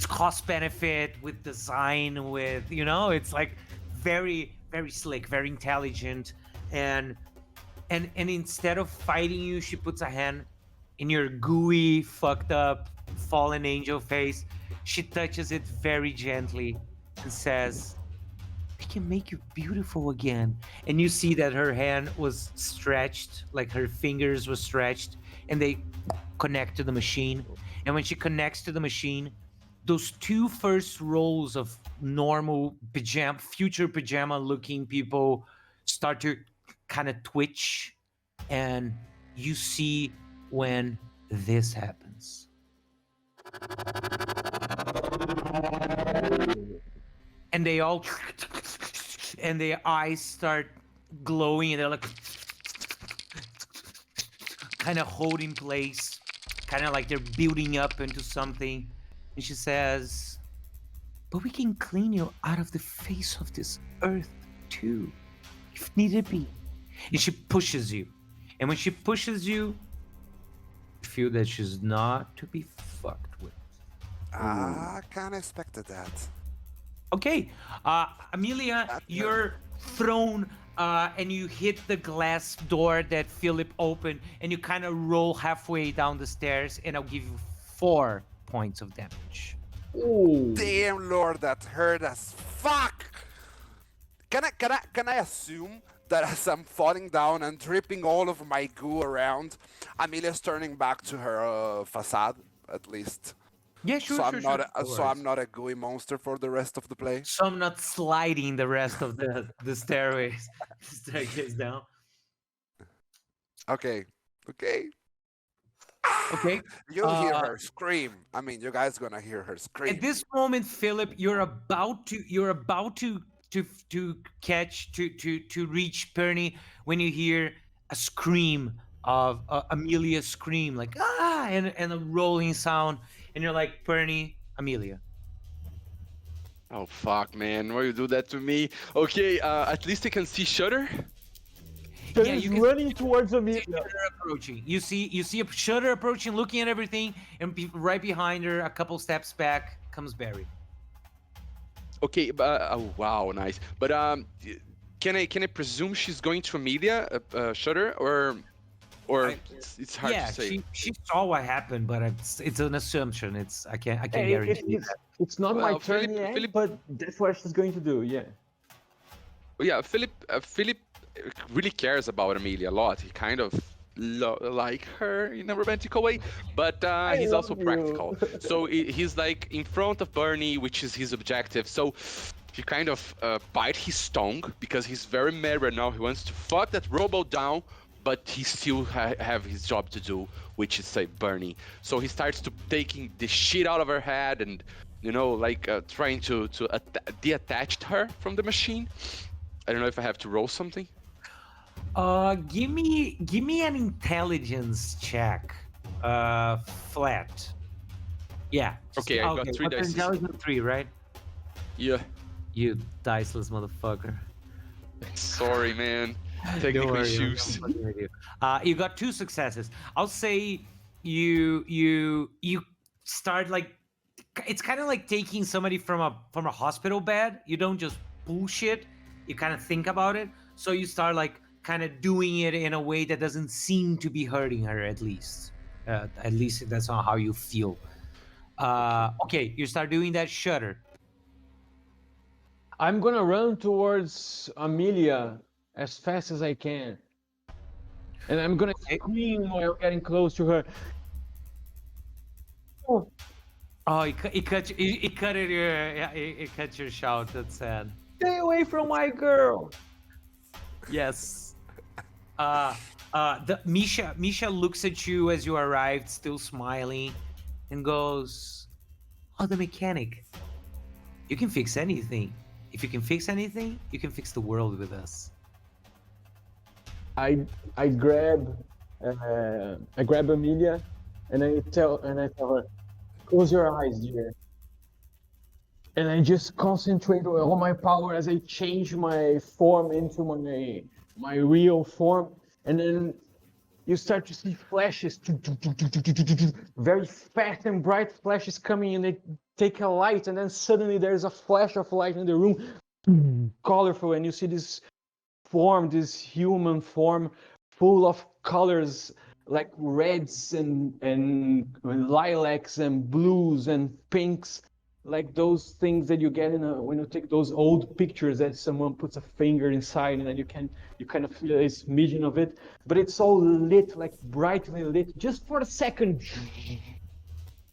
cost benefit with design, with it's like very slick, very intelligent. And instead of fighting you, she puts a hand in your gooey, fucked up, fallen angel face. She touches it very gently and says, "I can make you beautiful again." And you see that her hand was stretched, like her fingers were stretched, and they connect to the machine. And when she connects to the machine, those two first rows of normal pajama, future pajama looking people start to kind of twitch, and you see when this happens. And they all and their eyes start glowing, and they're like kind of holding place, kind of like they're building up into something. And she says, "But we can clean you out of the face of this earth too, if needed be." And she pushes you. And when she pushes you, you feel that she's not to be fucked with. I kind of expected that. Okay, Amelia, you're thrown and you hit the glass door that Philip opened, and you kind of roll halfway down the stairs, and I'll give you 4 points of damage. Ooh. Damn, Lord, that hurt as fuck. Can I assume that as I'm falling down and dripping all of my goo around, Amelia's turning back to her facade, at least? Yeah, sure, So sure, sure. I'm not a gooey monster for the rest of the play. So I'm not sliding the rest of the staircase down. Okay. Okay. You'll hear her scream. I mean, you guys gonna hear her scream. At this moment, Philip, you're about to catch to reach Perny when you hear a scream of Amelia's scream, like and a rolling sound, and you're like, "Perny, Amelia." Oh fuck, man! Why you do that to me? Okay, at least I can see Shutter. Yeah, He's you can running towards see Amelia. Shutter approaching. You see a Shutter approaching, looking at everything, and right behind her, a couple steps back, comes Barry. Okay, but oh wow, nice. But can I presume she's going to Amelia, Shutter, or it's hard Yeah, to say. she saw what happened, but it's an assumption. I can't guarantee that. It's not my Well, turn Philip- yet, Philip- but that's what she's going to do. Yeah. Yeah, Philip really cares about Amelia a lot. He kind of like her in a romantic way, but he's also love you. practical. So he's like in front of Bernie, which is his objective. So he kind of bite his tongue because he's very mad right now. He wants to fuck that robo down, but he still have his job to do, which is say Bernie. So he starts to taking the shit out of her head and trying to detach her from the machine. I don't know if I have to roll something. Give me an intelligence check. Flat. Yeah. Okay, I got 3 what's dice. Intelligence 3, right? Yeah. You diceless motherfucker. Sorry, man. Technical Don't worry, I'm issues. fucking with you. You got 2 successes. I'll say you start like, it's kind of like taking somebody from a hospital bed. You don't just bullshit. You kind of think about it. So you start like kind of doing it in a way that doesn't seem to be hurting her, at least. At least that's not how you feel. Okay, you start doing that. Shutter. I'm gonna run towards Amelia as fast as I can. And I'm gonna scream while getting close to her. Oh, Oh, it cut it. Yeah, it cut your shout. That's sad. stay away from my girl. Yes. The Misha looks at you as you arrived, still smiling, and goes, "Oh, the mechanic. You can fix anything. If you can fix anything, you can fix the world with us." I grab Amelia, and I tell her, close your eyes, dear. And I just concentrate on all my power as I change my form into my real form, and then you start to see flashes, very fast and bright flashes coming, and they take a light, and then suddenly there's a flash of light in the room, colorful, and you see this form, this human form, full of colors like reds and lilacs and blues and pinks, like those things that you get when you take those old pictures that someone puts a finger inside and then you kind of feel a smidgen of it, but it's all lit, like brightly lit, just for a second,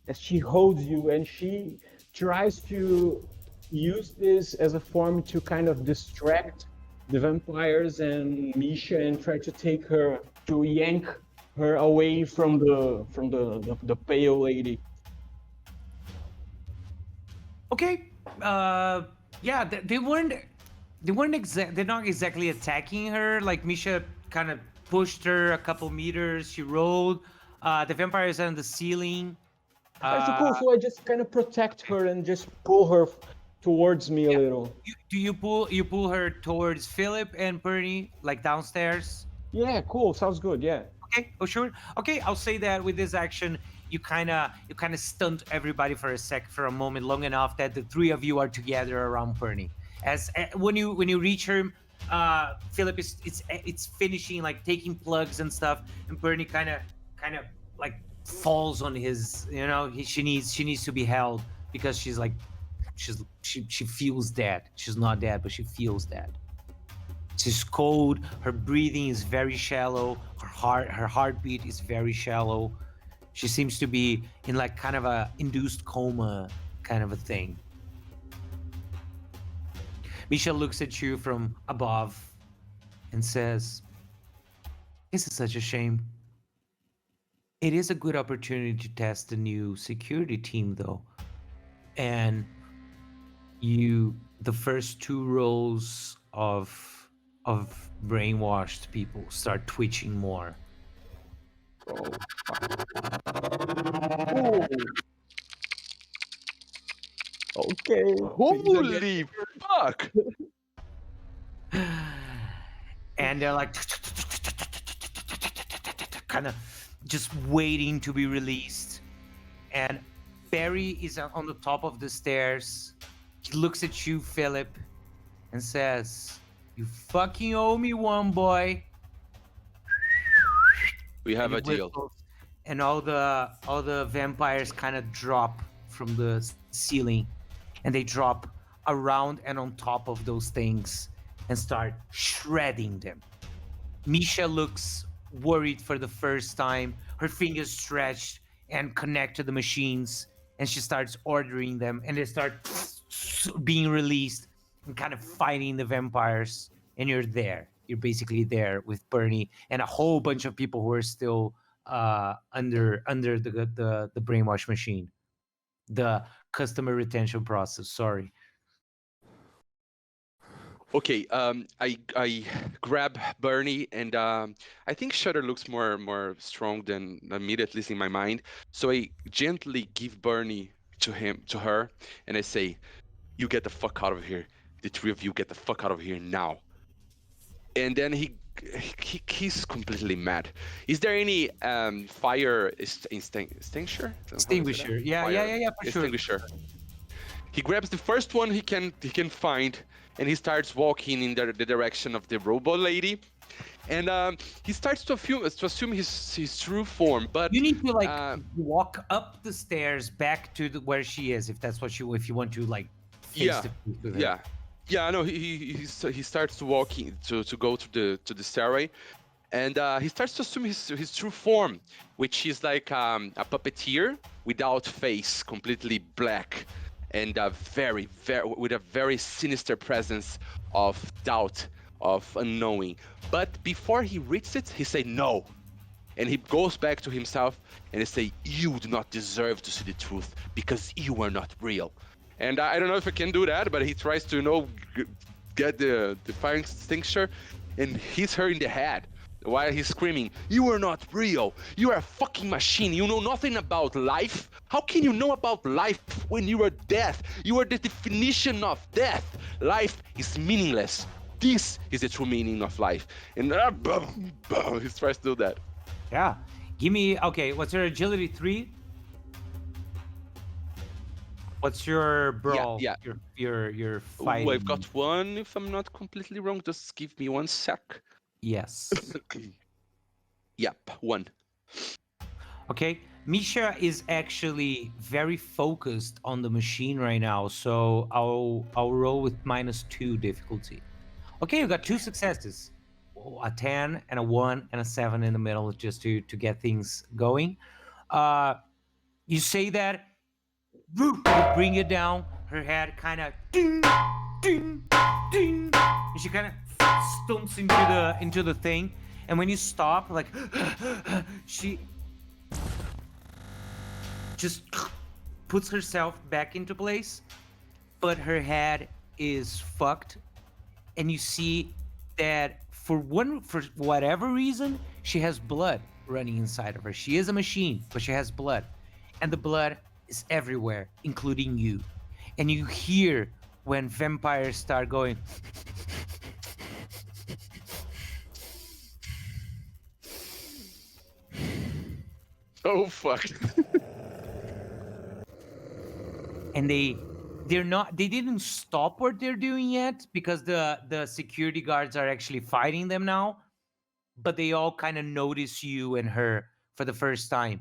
as she holds you, and she tries to use this as a form to kind of distract the vampires and Misha and try to take her, to yank her away from the pale lady. Okay. Yeah, they weren't. They're not exactly attacking her. Like Misha kind of pushed her a couple meters. She rolled. The vampires are on the ceiling. I suppose so. I just kind of protect her and just pull her towards me a little. You pull her towards Philip and Bernie, like downstairs? Yeah, cool. Sounds good. Yeah. Okay. Oh, sure. Okay, I'll say that with this action, you kind of stunt everybody for a moment, long enough that the three of you are together around Bernie. As when you reach her, Philip it's finishing, like taking plugs and stuff, and Bernie kind of like falls on his. She needs to be held because she's like. She feels dead. She's not dead, but she feels dead. She's cold. Her breathing is very shallow. Her heartbeat is very shallow. She seems to be in like kind of a induced coma kind of a thing. Misha looks at you from above and says, "This is such a shame. It is a good opportunity to test the new security team, though. And the first two rows of brainwashed people start twitching more." Okay. Holy fuck! And they're like kind of just waiting to be released. And Barry is on the top of the stairs. He looks at you, Philip, and says, "You fucking owe me one, boy." We have a And deal. whistles, and all the vampires kind of drop from the ceiling, and they drop around and on top of those things and start shredding them. Misha looks worried for the first time. Her fingers stretched and connect to the machines, and she starts ordering them, and they start being released and kind of fighting the vampires. And you're there. You're basically there with Bernie and a whole bunch of people who are still under the brainwash machine, the customer retention process. Sorry. Okay, I grab Bernie, and I think Shutter looks more strong than Amelia, at least in my mind. So I gently give Bernie to her, and I say, "You get the fuck out of here. The three of you get the fuck out of here now." And then he's completely mad. Is there any fire extinguisher? Extinguisher. Yeah, for sure. Extinguisher. He grabs the first one he can find, and he starts walking in the direction of the robot lady, and he starts to assume his true form. But You need to walk up the stairs back to where she is, if that's what if you want to face Yeah, to face with her. yeah, I know. He starts to walking to go to the stairway, and he starts to assume his true form, which is like a puppeteer without face, completely black, and very with a very sinister presence of doubt, of unknowing. But before he reaches it, he say no, and he goes back to himself and he say, "You do not deserve to see the truth because you are not real." And I don't know if I can do that, but he tries to get the fire extinguisher and hits her in the head while he's screaming, "You are not real. You are a fucking machine. You know nothing about life. How can you know about life when you are death? You are the definition of death. Life is meaningless. This is the true meaning of life." And boom, boom, he tries to do that. Yeah. Give me, okay, what's your agility 3? What's your brawl? yeah. Your Ooh, fighting. I've got one, if I'm not completely wrong. Just give me 1 sec. Yes. Yep, 1. Okay. Misha is actually very focused on the machine right now, so I'll roll with -2 difficulty. Okay, you got 2 successes. A 10 and a 1 and a 7 in the middle just to get things going. You say that, you bring it down, her head kind of ding, ding, ding, and she kind of stumps into the thing. And when you stop, like, she just puts herself back into place, but her head is fucked, and you see that for whatever reason, she has blood running inside of her. She is a machine, but she has blood, and the blood is everywhere, including you. And you hear when vampires start going, Oh, fuck. and they didn't stop what they're doing yet, because the security guards are actually fighting them now, but they all kind of notice you and her for the first time.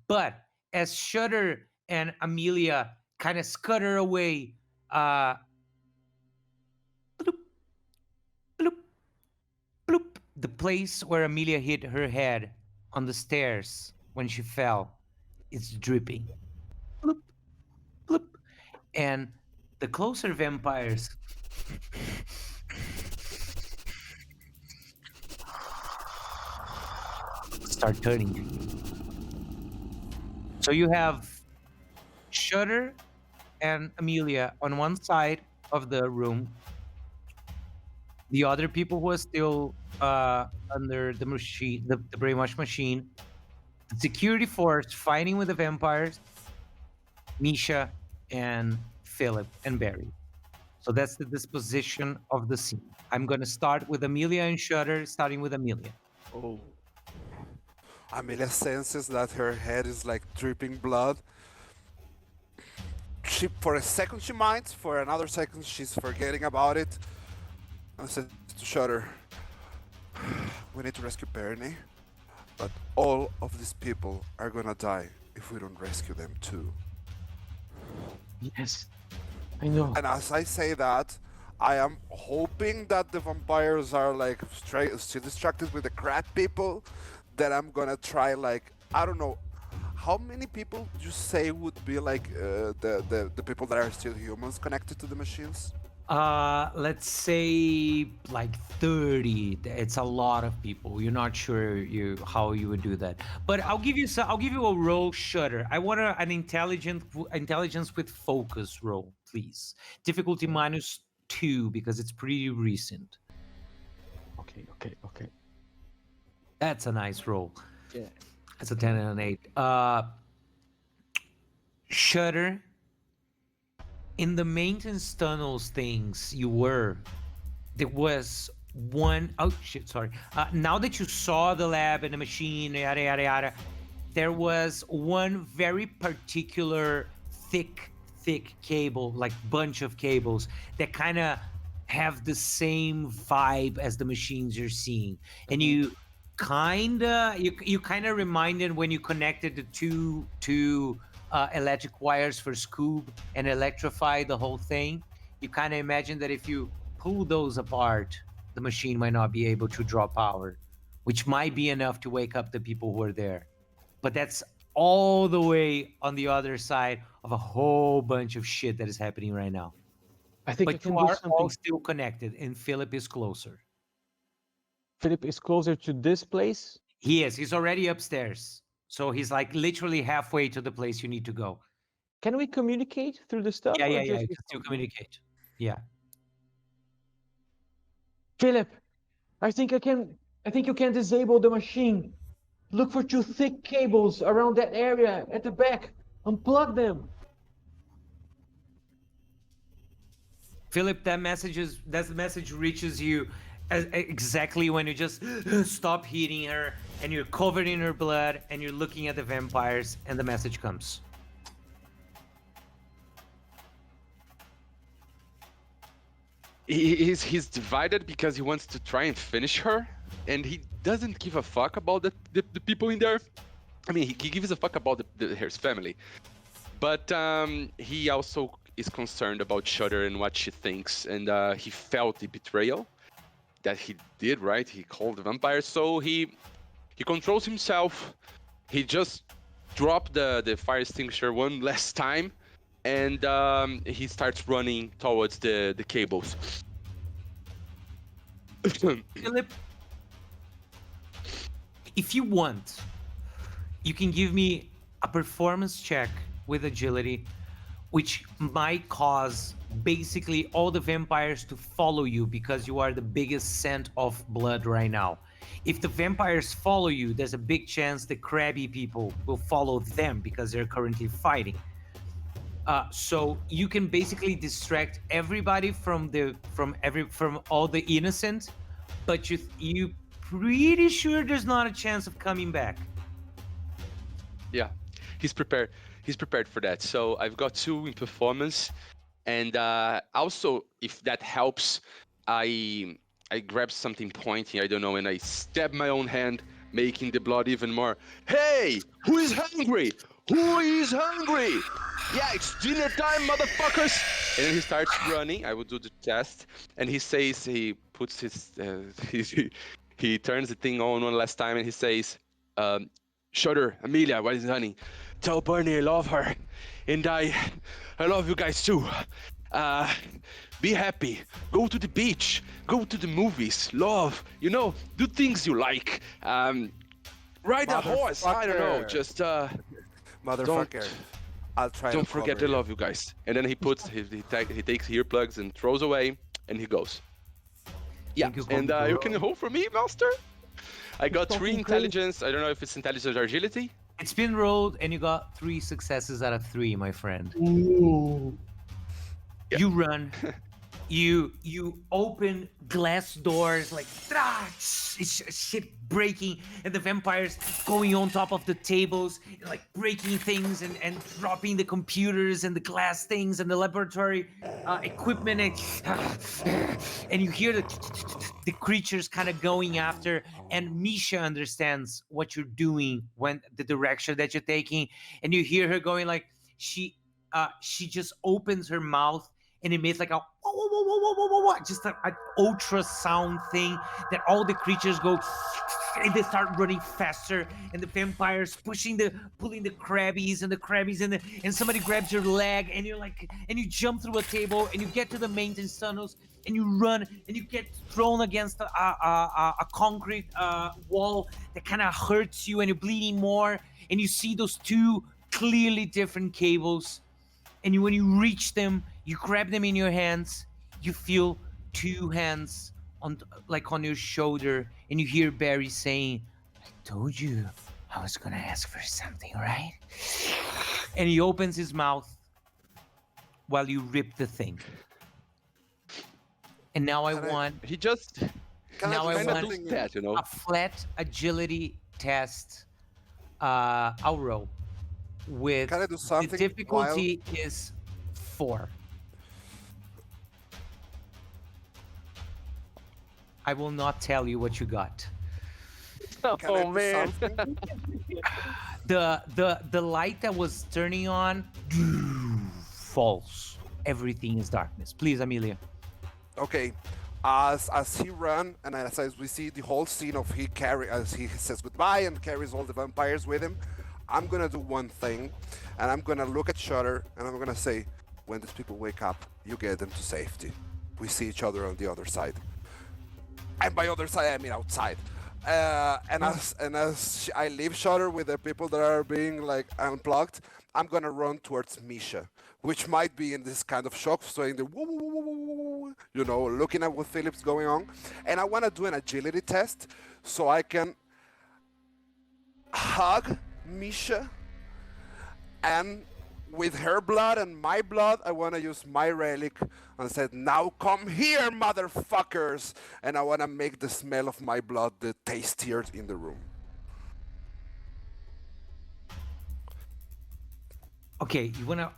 But as Shudder and Amelia kind of scutter away, bloop, bloop, bloop, the place where Amelia hit her head on the stairs when she fell is dripping. Bloop, bloop. And the closer vampires start turning to you. So you have Shudder and Amelia on one side of the room. The other people who are still under the machine, the brainwash machine. The security force fighting with the vampires. Misha and Philip and Barry. So that's the disposition of the scene. I'm going to start with Amelia and Shudder, starting with Amelia. Oh. Amelia senses that her head is like dripping blood. For a second she minds, for another second she's forgetting about it. And says to Shudder, "We need to rescue Bernie, but all of these people are gonna die if we don't rescue them too." Yes, I know. And as I say that, I am hoping that the vampires are like still distracted with the crab people. That I'm gonna try, like, I don't know, how many people would you say would be like the people that are still humans connected to the machines? Let's say like 30. It's a lot of people. You're not sure how you would do that, but I'll give you a roll, Shudder. I want an intelligence with focus roll, please. Difficulty -2 because it's pretty recent. Okay. That's a nice roll. Yeah. That's a 10 and an 8. Shudder. In the maintenance tunnels things there was one, oh shit, sorry. Now that you saw the lab and the machine, yada, yada, yada, there was one very particular thick cable, like bunch of cables that kind of have the same vibe as the machines you're seeing. And you kind of reminded when you connected the two electric wires for Scoob and electrify the whole thing. You kind of imagine that if you pull those apart, the machine might not be able to draw power which might be enough to wake up the people who are there. But that's all the way on the other side of a whole bunch of shit that is happening right now. I think I But can you do are all something. still connected, and Philip is closer. Philip is closer to this place. He is. He's already upstairs. So he's like literally halfway to the place you need to go. Can we communicate through the stuff? Yeah, or yeah, just yeah. You with can still phone? communicate. Yeah. Philip, I think you can disable the machine. Look for two thick cables around that area at the back. Unplug them. Philip, that message reaches you exactly when you just stop hitting her and you're covered in her blood and you're looking at the vampires and the message comes. He's divided because he wants to try and finish her, and he doesn't give a fuck about the people in there. I mean, he gives a fuck about his family, but he also is concerned about Shudder and what she thinks, and he felt the betrayal that he did. Right, he called the vampire, so he controls himself. He just dropped the fire extinguisher one last time, and he starts running towards the cables. Philip, if you want, you can give me a performance check with agility, which might cause basically all the vampires to follow you because you are the biggest scent of blood right now. If the vampires follow you, there's a big chance the crabby people will follow them because they're currently fighting. So you can basically distract everybody from all the innocent, but you pretty sure there's not a chance of coming back. Yeah, he's prepared. He's prepared for that. So I've got 2 in performance, and also if that helps, I grab something pointy, I don't know, and I stab my own hand, making the blood even more. Hey, who is hungry? Who is hungry? Yeah, it's dinner time, motherfuckers! And then he starts running. I will do the test, and he says, he puts his, he turns the thing on one last time, and he says, Shudder, Amelia, what is honey? Tell Bernie I love her, and I love you guys too. Be happy. Go to the beach. Go to the movies. Love. You know, do things you like. Ride a horse. I don't know. Motherfucker. Just Motherfucker. I'll try. don't and forget cover to you. love you guys. And then he puts he takes earplugs and throws away, and he goes. Yeah, Thank you, and Conqueror. you can hold for me, master. I got 3 fucking crazy. intelligence. I don't know if it's intelligence or agility. It's been rolled, and you got 3 successes out of 3, my friend. Ooh. You run. You open glass doors like it's shit breaking, and the vampires going on top of the tables, like breaking things and dropping the computers and the glass things and the laboratory equipment, and you hear the creatures kind of going after. And Misha understands what you're doing, when the direction that you're taking, and you hear her going like she just opens her mouth. And it makes like a whoa, whoa, whoa, whoa, whoa, whoa, whoa, just an ultrasound thing that all the creatures go and they start running faster, and the vampires pulling the crabbies and somebody grabs your leg, and you're like, and you jump through a table and you get to the maintenance tunnels and you run and you get thrown against a concrete wall that kind of hurts you and you're bleeding more, and you see those 2 clearly different cables, and when you reach them, you grab them in your hands. You feel 2 hands on your shoulder, and you hear Barry saying, "I told you I was gonna ask for something, right?" And he opens his mouth while you rip the thing. And now I Can I- want He just Can Now I I do want- something? that, you know. a flat agility test. I'll roll with Can I do the something? difficulty is 4. I will not tell you what you got. Can I Oh do man. something? The light that was turning on falls. Everything is darkness. Please, Amelia. Okay. as he run and as we see the whole scene of as he says goodbye and carries all the vampires with him, I'm gonna do one thing, and I'm gonna look at Shutter and I'm gonna say, when these people wake up, you get them to safety. We see each other on the other side, and by other side I mean outside. And as I leave Shutter with the people that are being like unplugged, I'm gonna run towards Misha, which might be in this kind of shock, saying the woo, woo, woo, woo, woo, you know, looking at what Philip's going on, and I want to do an agility test so I can hug Misha, and with her blood and my blood, I want to use my relic and said, now come here, motherfuckers, and I want to make the smell of my blood the tastier in the room. Okay, you wanna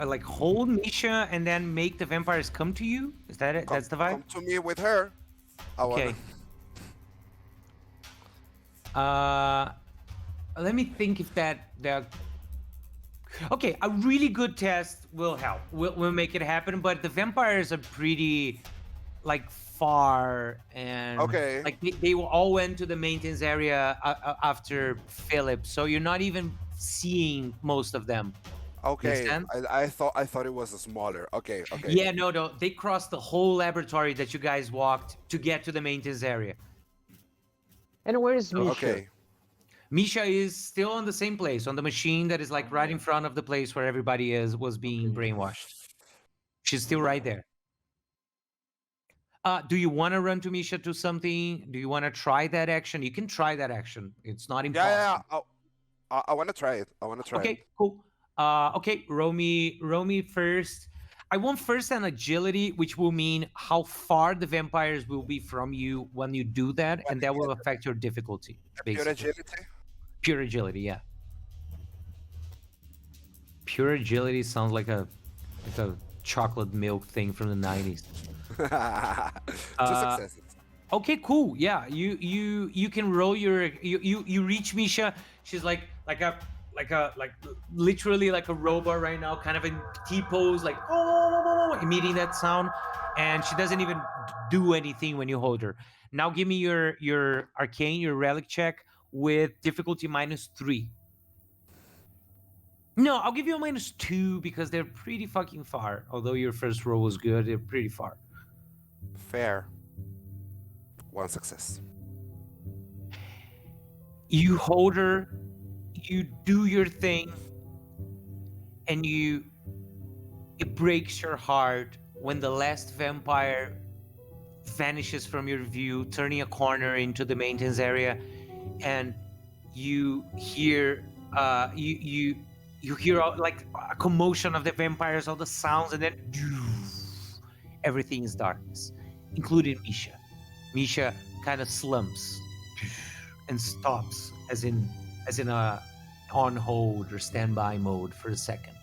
like hold Misha and then make the vampires come to you? Is that it? That's the vibe? Come to me with her. Okay. Let me think if that. Okay, a really good test will help. We'll make it happen, but the vampires are pretty, like, far and Okay. like they all went to the maintenance area after Philip, so you're not even seeing most of them. Okay, Understand? I thought it was a smaller. Okay. Yeah, no, they crossed the whole laboratory that you guys walked to get to the maintenance area. And where is Misha? Okay. Misha is still on the same place, on the machine that is like right in front of the place where everybody was being brainwashed. She's still right there. Do you want to run to Misha to something? Do you want to try that action? You can try that action. It's not impossible. Yeah. I want to try it. Okay, cool. Okay, roll me first. I want first an agility, which will mean how far the vampires will be from you when you do that, and that will affect your difficulty. Pure Basically. agility. Pure agility, yeah. Pure agility sounds like a chocolate milk thing from the 90s. Two successes. Okay, cool. Yeah, you can roll your you reach Misha. She's like literally like a robot right now, kind of in T-pose, like emitting that sound, and she doesn't even do anything when you hold her. Now give me your arcane, your relic check with difficulty -3. No, I'll give you a -2 because they're pretty fucking far. Although your first roll was good, they're pretty far. Fair. One success. You hold her, you do your thing, and it breaks your heart when the last vampire vanishes from your view, turning a corner into the maintenance area, and you hear you hear like a commotion of the vampires, all the sounds, and then everything is darkness, including Misha. Misha kind of slumps and stops, as in a on hold or standby mode for a second.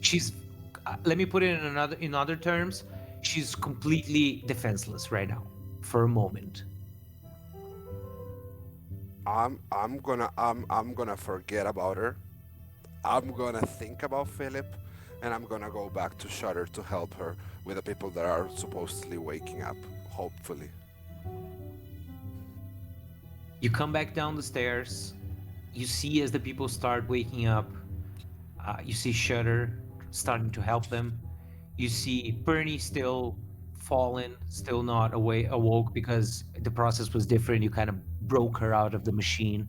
She's let me put it in other terms. She's completely defenseless right now for a moment. I'm gonna forget about her. I'm gonna think about Philip, and I'm gonna go back to Shutter to help her with the people that are supposedly waking up, hopefully. You come back down the stairs. You see as the people start waking up. You see Shutter starting to help them. You see Bernie still fallen, still not awoke because the process was different. You kind of broke her out of the machine.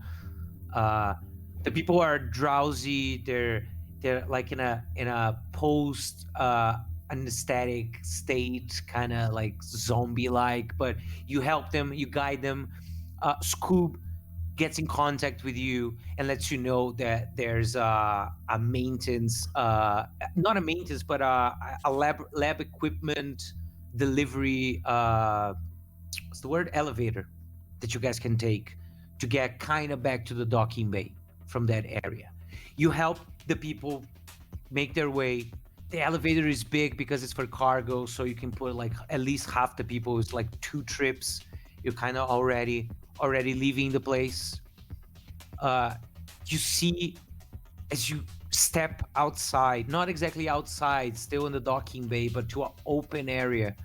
The people are drowsy. They're like in a post anesthetic state, kind of like zombie-like. But you help them, you guide them. Scoob gets in contact with you and lets you know that there's a maintenance, not a maintenance, but a lab equipment delivery, what's the word? Elevator that you guys can take to get kind of back to the docking bay from that area. You help the people make their way. The elevator is big because it's for cargo, so you can put like at least half the people. It's like 2 trips. You're kind of already leaving the place. You see, as you step outside, not exactly outside, still in the docking bay, but to an open area.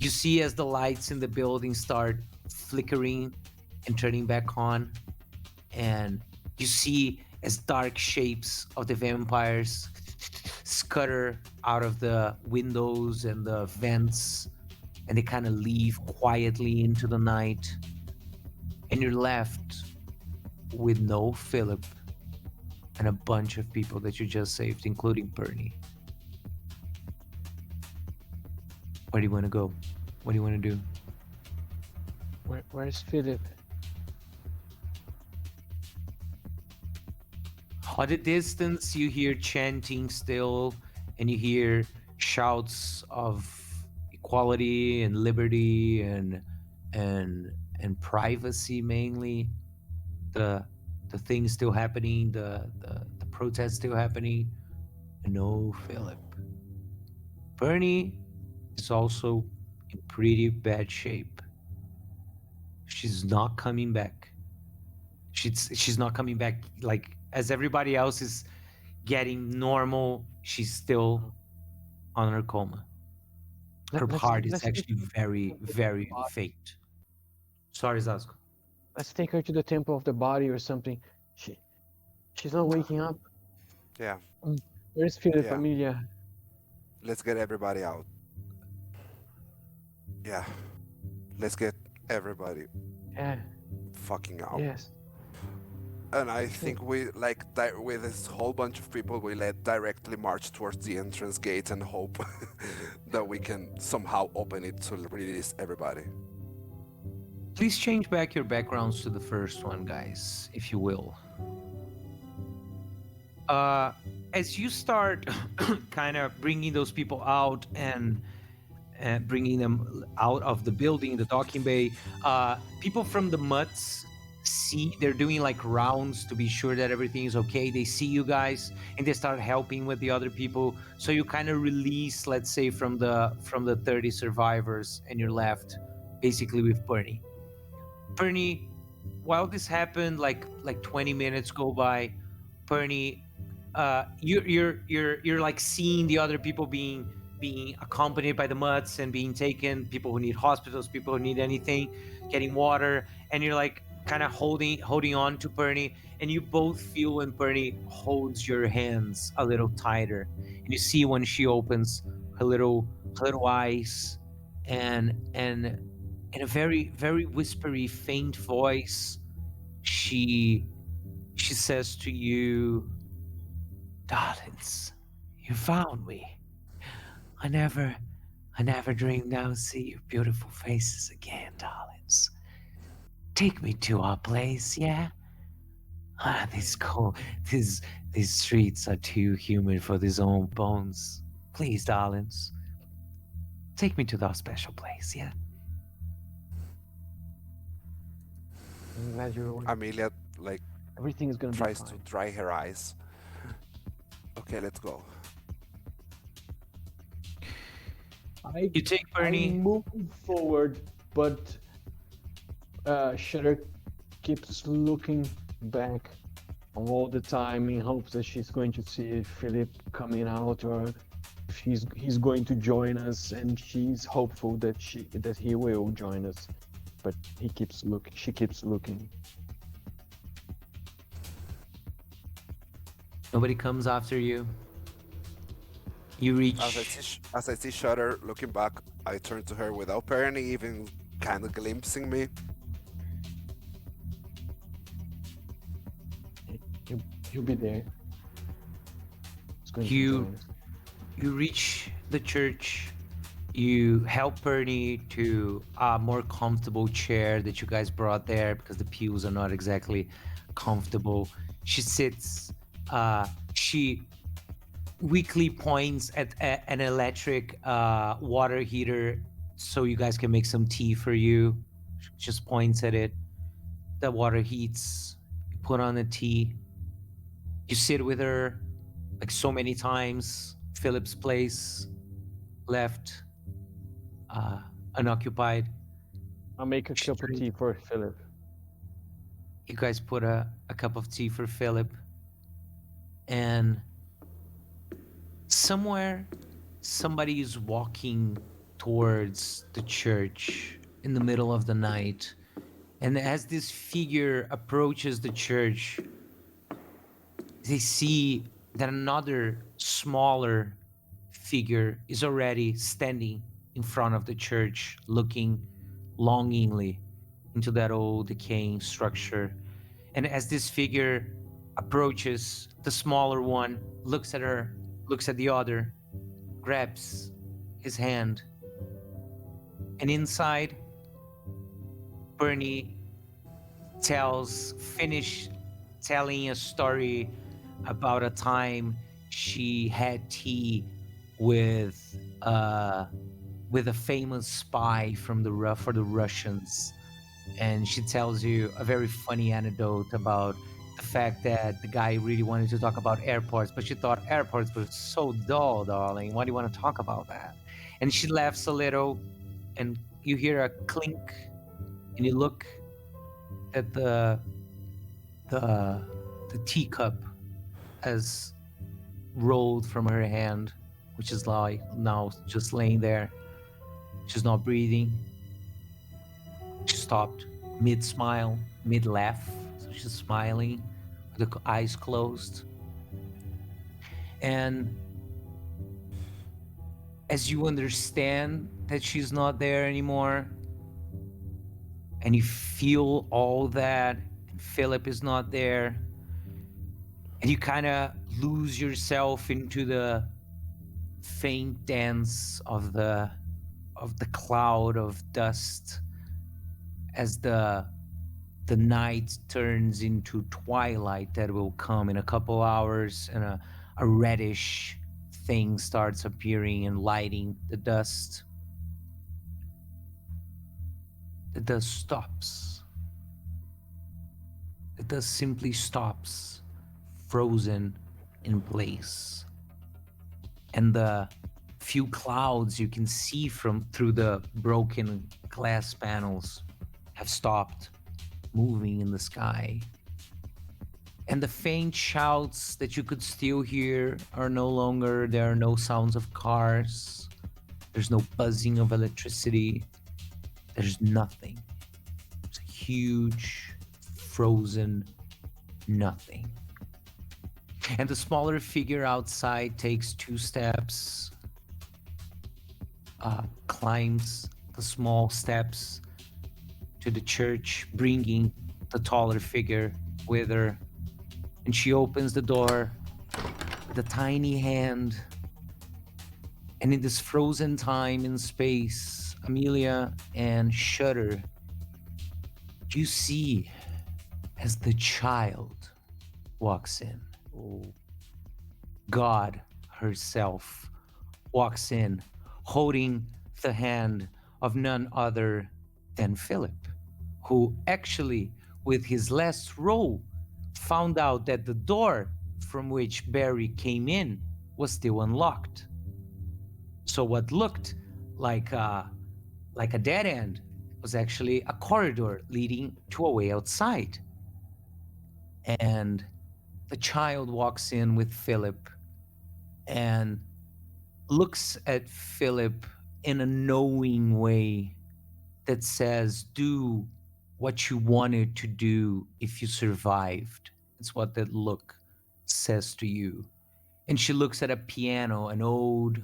You see as the lights in the building start flickering and turning back on, and you see as dark shapes of the vampires scutter out of the windows and the vents, and they kind of leave quietly into the night. And you're left with no Philip and a bunch of people that you just saved, including Bernie. Where do you want to go? What do you want to do? Where's Philip? At a distance, you hear chanting still, and you hear shouts of equality and liberty and privacy, mainly. The thing still happening, the protest still happening. And no Philip. Bernie is also in pretty bad shape. She's not coming back. She's not coming back like as everybody else is getting normal. She's still on her coma. Her heart is actually very, very faint. Sorry, Zasko. Let's take her to the Temple of the Body or something. She's not waking up. Yeah. Where's Philip, Yeah. Amelia? Let's get everybody out. Yeah. Let's get everybody Yeah. fucking out. Yes. And I think we, like, with this whole bunch of people, we let directly march towards the entrance gate and hope that we can somehow open it to release everybody. Please change back your backgrounds to the first one, guys, if you will. As you start kind of bringing those people out and bringing them out of the building, the docking bay, people from the mutts see, they're doing like rounds to be sure that everything is okay. They see you guys and they start helping with the other people. So you kind of release, let's say, from the 30 survivors, and you're left basically with Bernie. Bernie, while this happened, like 20 minutes go by, Bernie, you're like seeing the other people being accompanied by the mutts and being taken, people who need hospitals, people who need anything, getting water, and you're like kind of holding on to Bernie, and you both feel when Bernie holds your hands a little tighter, and you see when she opens her little eyes, and in a very, very whispery, faint voice, she says to you, "Darlings, you found me. I never dreamed I would see your beautiful faces again, darlings. Take me to our place, yeah? These streets are too humid for these old bones. Please, darlings, take me to our special place, yeah?" I'm glad you're. Amelia, like, Everything is gonna be tries fine. to dry her eyes. Okay, let's go. You take Bernie. I move forward, but Shutter keeps looking back all the time in hopes that she's going to see Philip coming out, or if he's going to join us, and she's hopeful that he will join us. But she keeps looking. Nobody comes after you. You reach. As I see Shutter looking back, I turn to her without Bernie even kind of glimpsing me. He'll be there. He's going to You join us. you reach the church. You help Bernie to a more comfortable chair that you guys brought there because the pews are not exactly comfortable. She sits. She weakly points at an electric water heater so you guys can make some tea for you. Just points at it. The water heats. You put on the tea. You sit with her like so many times. Philip's place left unoccupied. I'll make a cup of tea for Philip. You guys put a cup of tea for Philip, and Somewhere, somebody is walking towards the church in the middle of the night. And as this figure approaches the church, they see that another smaller figure is already standing in front of the church, looking longingly into that old decaying structure. And as this figure approaches, the smaller one looks at her, looks at the other, grabs his hand, and inside, Bernie finish telling a story about a time she had tea with a famous spy from for the Russians, and she tells you a very funny anecdote about the fact that the guy really wanted to talk about airports, but she thought airports were so dull, darling. Why do you want to talk about that? And she laughs a little, and you hear a clink, and you look at the teacup has rolled from her hand, which is like now just laying there. She's not breathing. She stopped mid-smile, mid-laugh. So she's smiling with the eyes closed. And as you understand that she's not there anymore, and you feel all that, and Philip is not there, and you kind of lose yourself into the faint dance of the cloud of dust as the night turns into twilight that will come in a couple hours, and a reddish thing starts appearing and lighting the dust. The dust stops. The dust simply stops, frozen in place. And the few clouds you can see through the broken glass panels have stopped moving in the sky. And the faint shouts that you could still hear are no longer. There are no sounds of cars. There's no buzzing of electricity. There's nothing. It's a huge, frozen nothing. And the smaller figure outside takes 2 steps, climbs the small steps to the church, bringing the taller figure with her. And she opens the door with a tiny hand. And in this frozen time and space, Amelia and Shudder, you see as the child walks in. God herself walks in, holding the hand of none other than Philip, who actually, with his last roll, found out that the door from which Barry came in was still unlocked. So what looked like a dead end was actually a corridor leading to a way outside. And the child walks in with Philip and looks at Philip in a knowing way that says, do what you wanted to do if you survived. It's what that look says to you. And she looks at a piano, an old,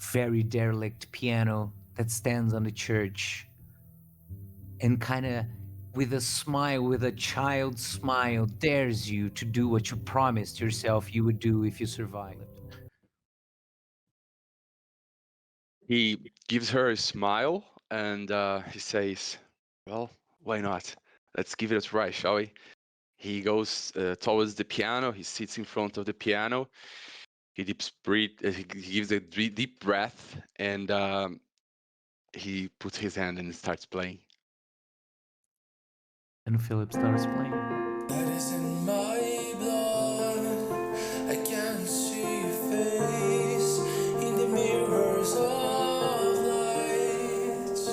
very derelict piano that stands on the church, and kind of with a smile, with a child's smile, dares you to do what you promised yourself you would do if you survived. He gives her a smile and he says, well, why not? Let's give it a try, shall we? He goes towards the piano. He sits in front of the piano. He he gives a deep breath, and he puts his hand and starts playing. And Philip starts playing. That is in my blood. I can see your face in the mirrors of lights.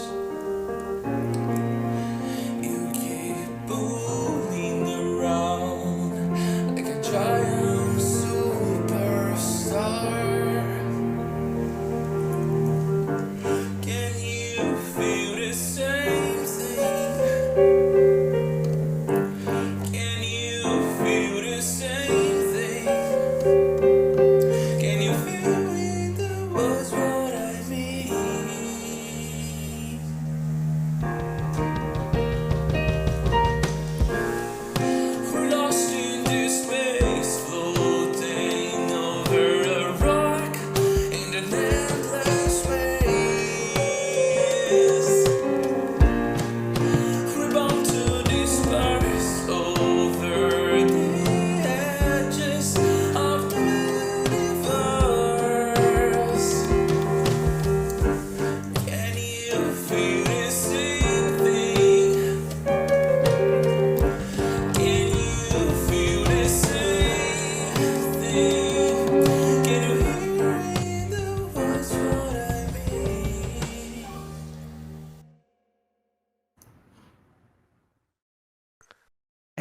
You keep moving around like a giant superfly.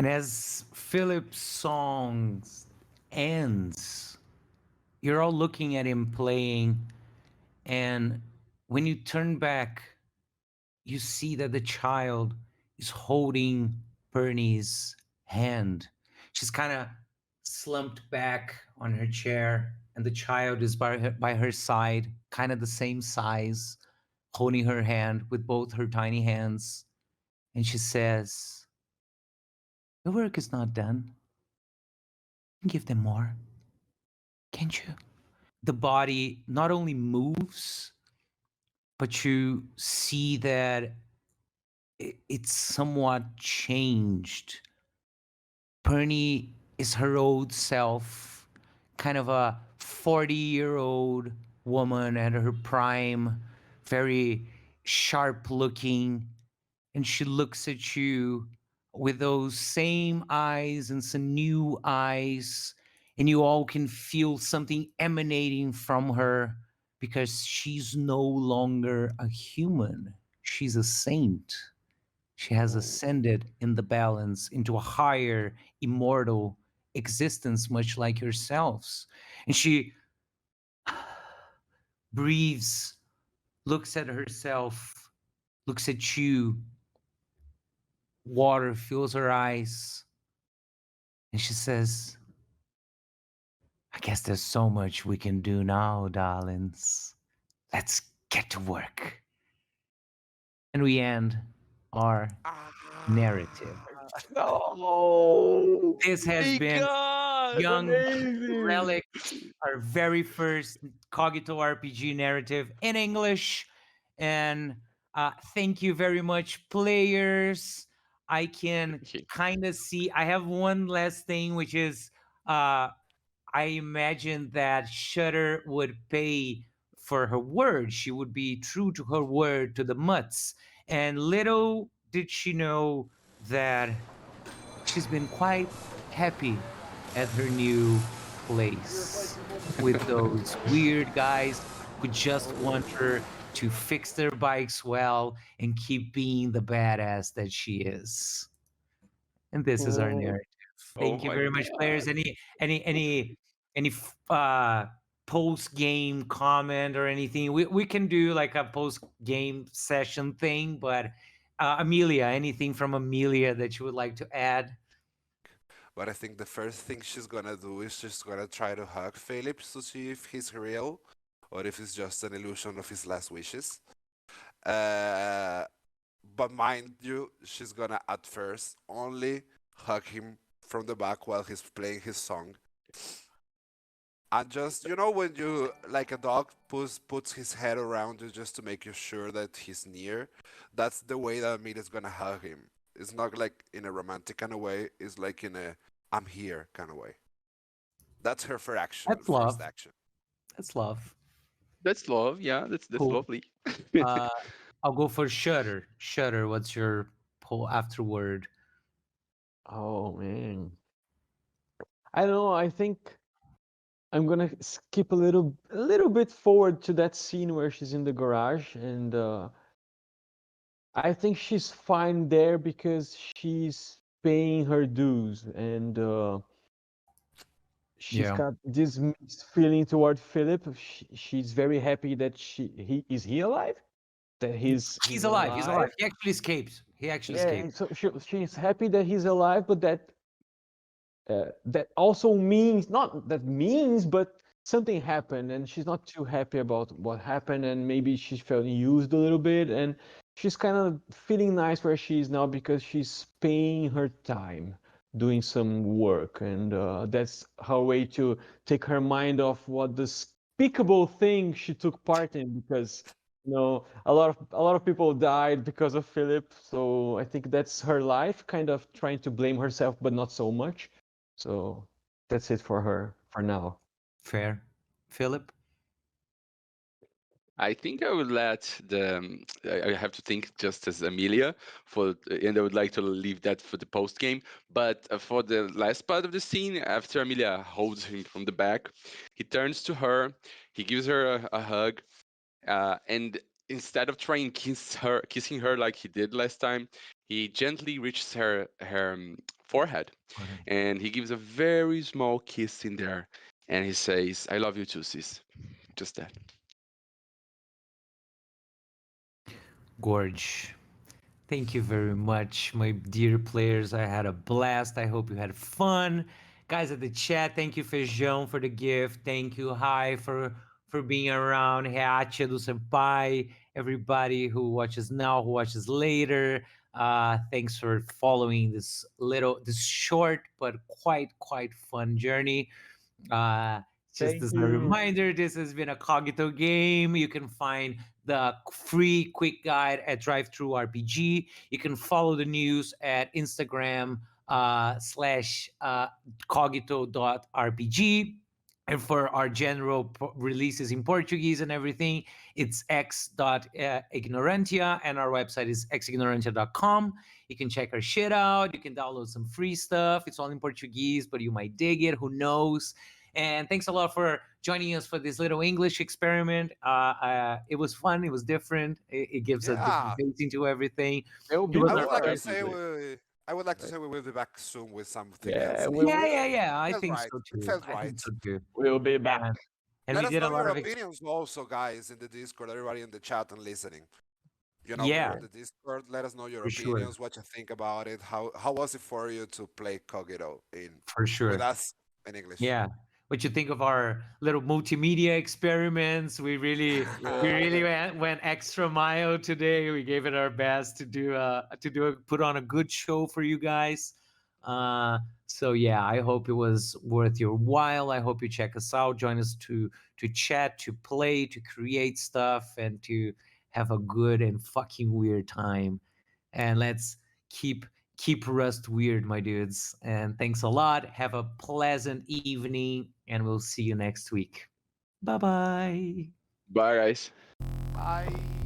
And as Philip's song ends, you're all looking at him playing, and when you turn back, you see that the child is holding Bernie's hand. She's kind of slumped back on her chair, and the child is by her side, kind of the same size, holding her hand with both her tiny hands. And she says, "The work is not done. Give them more, can't you?" The body not only moves, but you see that it's somewhat changed. Bernie is her old self, kind of a 40-year-old woman at her prime, very sharp looking, and she looks at you with those same eyes and some new eyes, and you all can feel something emanating from her because she's no longer a human. She's a saint. She has ascended in the balance into a higher immortal existence, much like yourselves. And she breathes, looks at herself, looks at you. Water fills her eyes. And she says, "I guess there's so much we can do now, darlings. Let's get to work." And we end our narrative. No, This has been God! Young amazing. Relics, our very first Cogito RPG narrative in English. And thank you very much, players. I can Okay. kind of see, I have one last thing, which is I imagine that Shutter would pay for her word. She would be true to her word to the mutts. And little did she know that she's been quite happy at her new place with those weird guys who just want her to fix their bikes well and keep being the badass that she is. And this is our Cool. narrative. Oh Thank you my very much, players. Any post game comment or anything? We can do like a post game session thing, but Amelia, anything from Amelia that you would like to add? But I think the first thing she's gonna do is she's gonna try to hug Philip to see if he's real or if it's just an illusion of his last wishes. Uh, but mind you, she's gonna at first only hug him from the back while he's playing his song. And just, you know, when you, like a dog puts his head around you just to make you sure that he's near, that's the way that Amelia's gonna hug him. It's not like in a romantic kind of way, it's like in a I'm here kind of way. That's her That's first love. action. That's love. That's love. Yeah, that's Cool. lovely. Uh, I'll go for Shutter. Shutter, what's your pull afterward? Oh man, I don't know. I think I'm gonna skip a little bit forward to that scene where she's in the garage, and I think she's fine there because she's paying her dues, and she's Yeah. got this mixed feeling toward Philip. She's very happy that he alive, that He's he's alive. He's alive. alive. He actually escaped. He actually Yeah, escaped. and so she's happy that he's alive, but that also means not that means, but something happened, and she's not too happy about what happened, and maybe she felt used a little bit, and she's kind of feeling nice where she is now because she's paying her time doing some work, and that's her way to take her mind off what the despicable thing she took part in because a lot of people died because of Philip, so I think that's her life, kind of trying to blame herself, but not so much. So that's it for her for now. Fair. Philip? I think I would let I have to think just as Amelia and I would like to leave that for the post game. But for the last part of the scene, after Amelia holds him from the back, he turns to her, he gives her a hug, and instead of trying kissing her like he did last time, he gently reaches her forehead, and he gives a very small kiss in there, and he says, "I love you too, sis." Just that. Gorge. Thank you very much, my dear players. I had a blast. I hope you had fun. Guys at the chat, thank you, Feijão, for the gift. Thank you, Hi, for being around. Reatia do Senpai, everybody who watches now, who watches later. Thanks for following this short but quite fun journey. Just Thank as a you. reminder, this has been a Cogito game. You can find the free quick guide at Drive-Thru RPG. You can follow the news at Instagram /cogito.rpg. And for our general releases in Portuguese and everything, it's x.ignorantia, and our website is xignorantia.com. You can check our shit out. You can download some free stuff. It's all in Portuguese, but you might dig it. Who knows? And thanks a lot for joining us for this little English experiment. It was fun. It was different. It gives a different pacing to everything. It'll be I more would like to actually. say I would like to say we will be back soon with something Yeah, else. Yeah. I Feels think right. so It too. feels I think right. so too. We'll be back. Yeah. And Let we us did a know lot your of opinions also, guys, in the Discord. Everybody in the chat and listening. Yeah, For the Discord, let us know your for sure. opinions, what you think about it. How was it for you to play Cogito For sure. with us in English? Yeah. What you think of our little multimedia experiments? We really went extra mile today. We gave it our best to put on a good show for you guys. So yeah, I hope it was worth your while. I hope you check us out, join us to chat, to play, to create stuff, and to have a good and fucking weird time. And let's keep Rust weird, my dudes. And thanks a lot. Have a pleasant evening, and we'll see you next week. Bye bye. Bye, guys. Bye.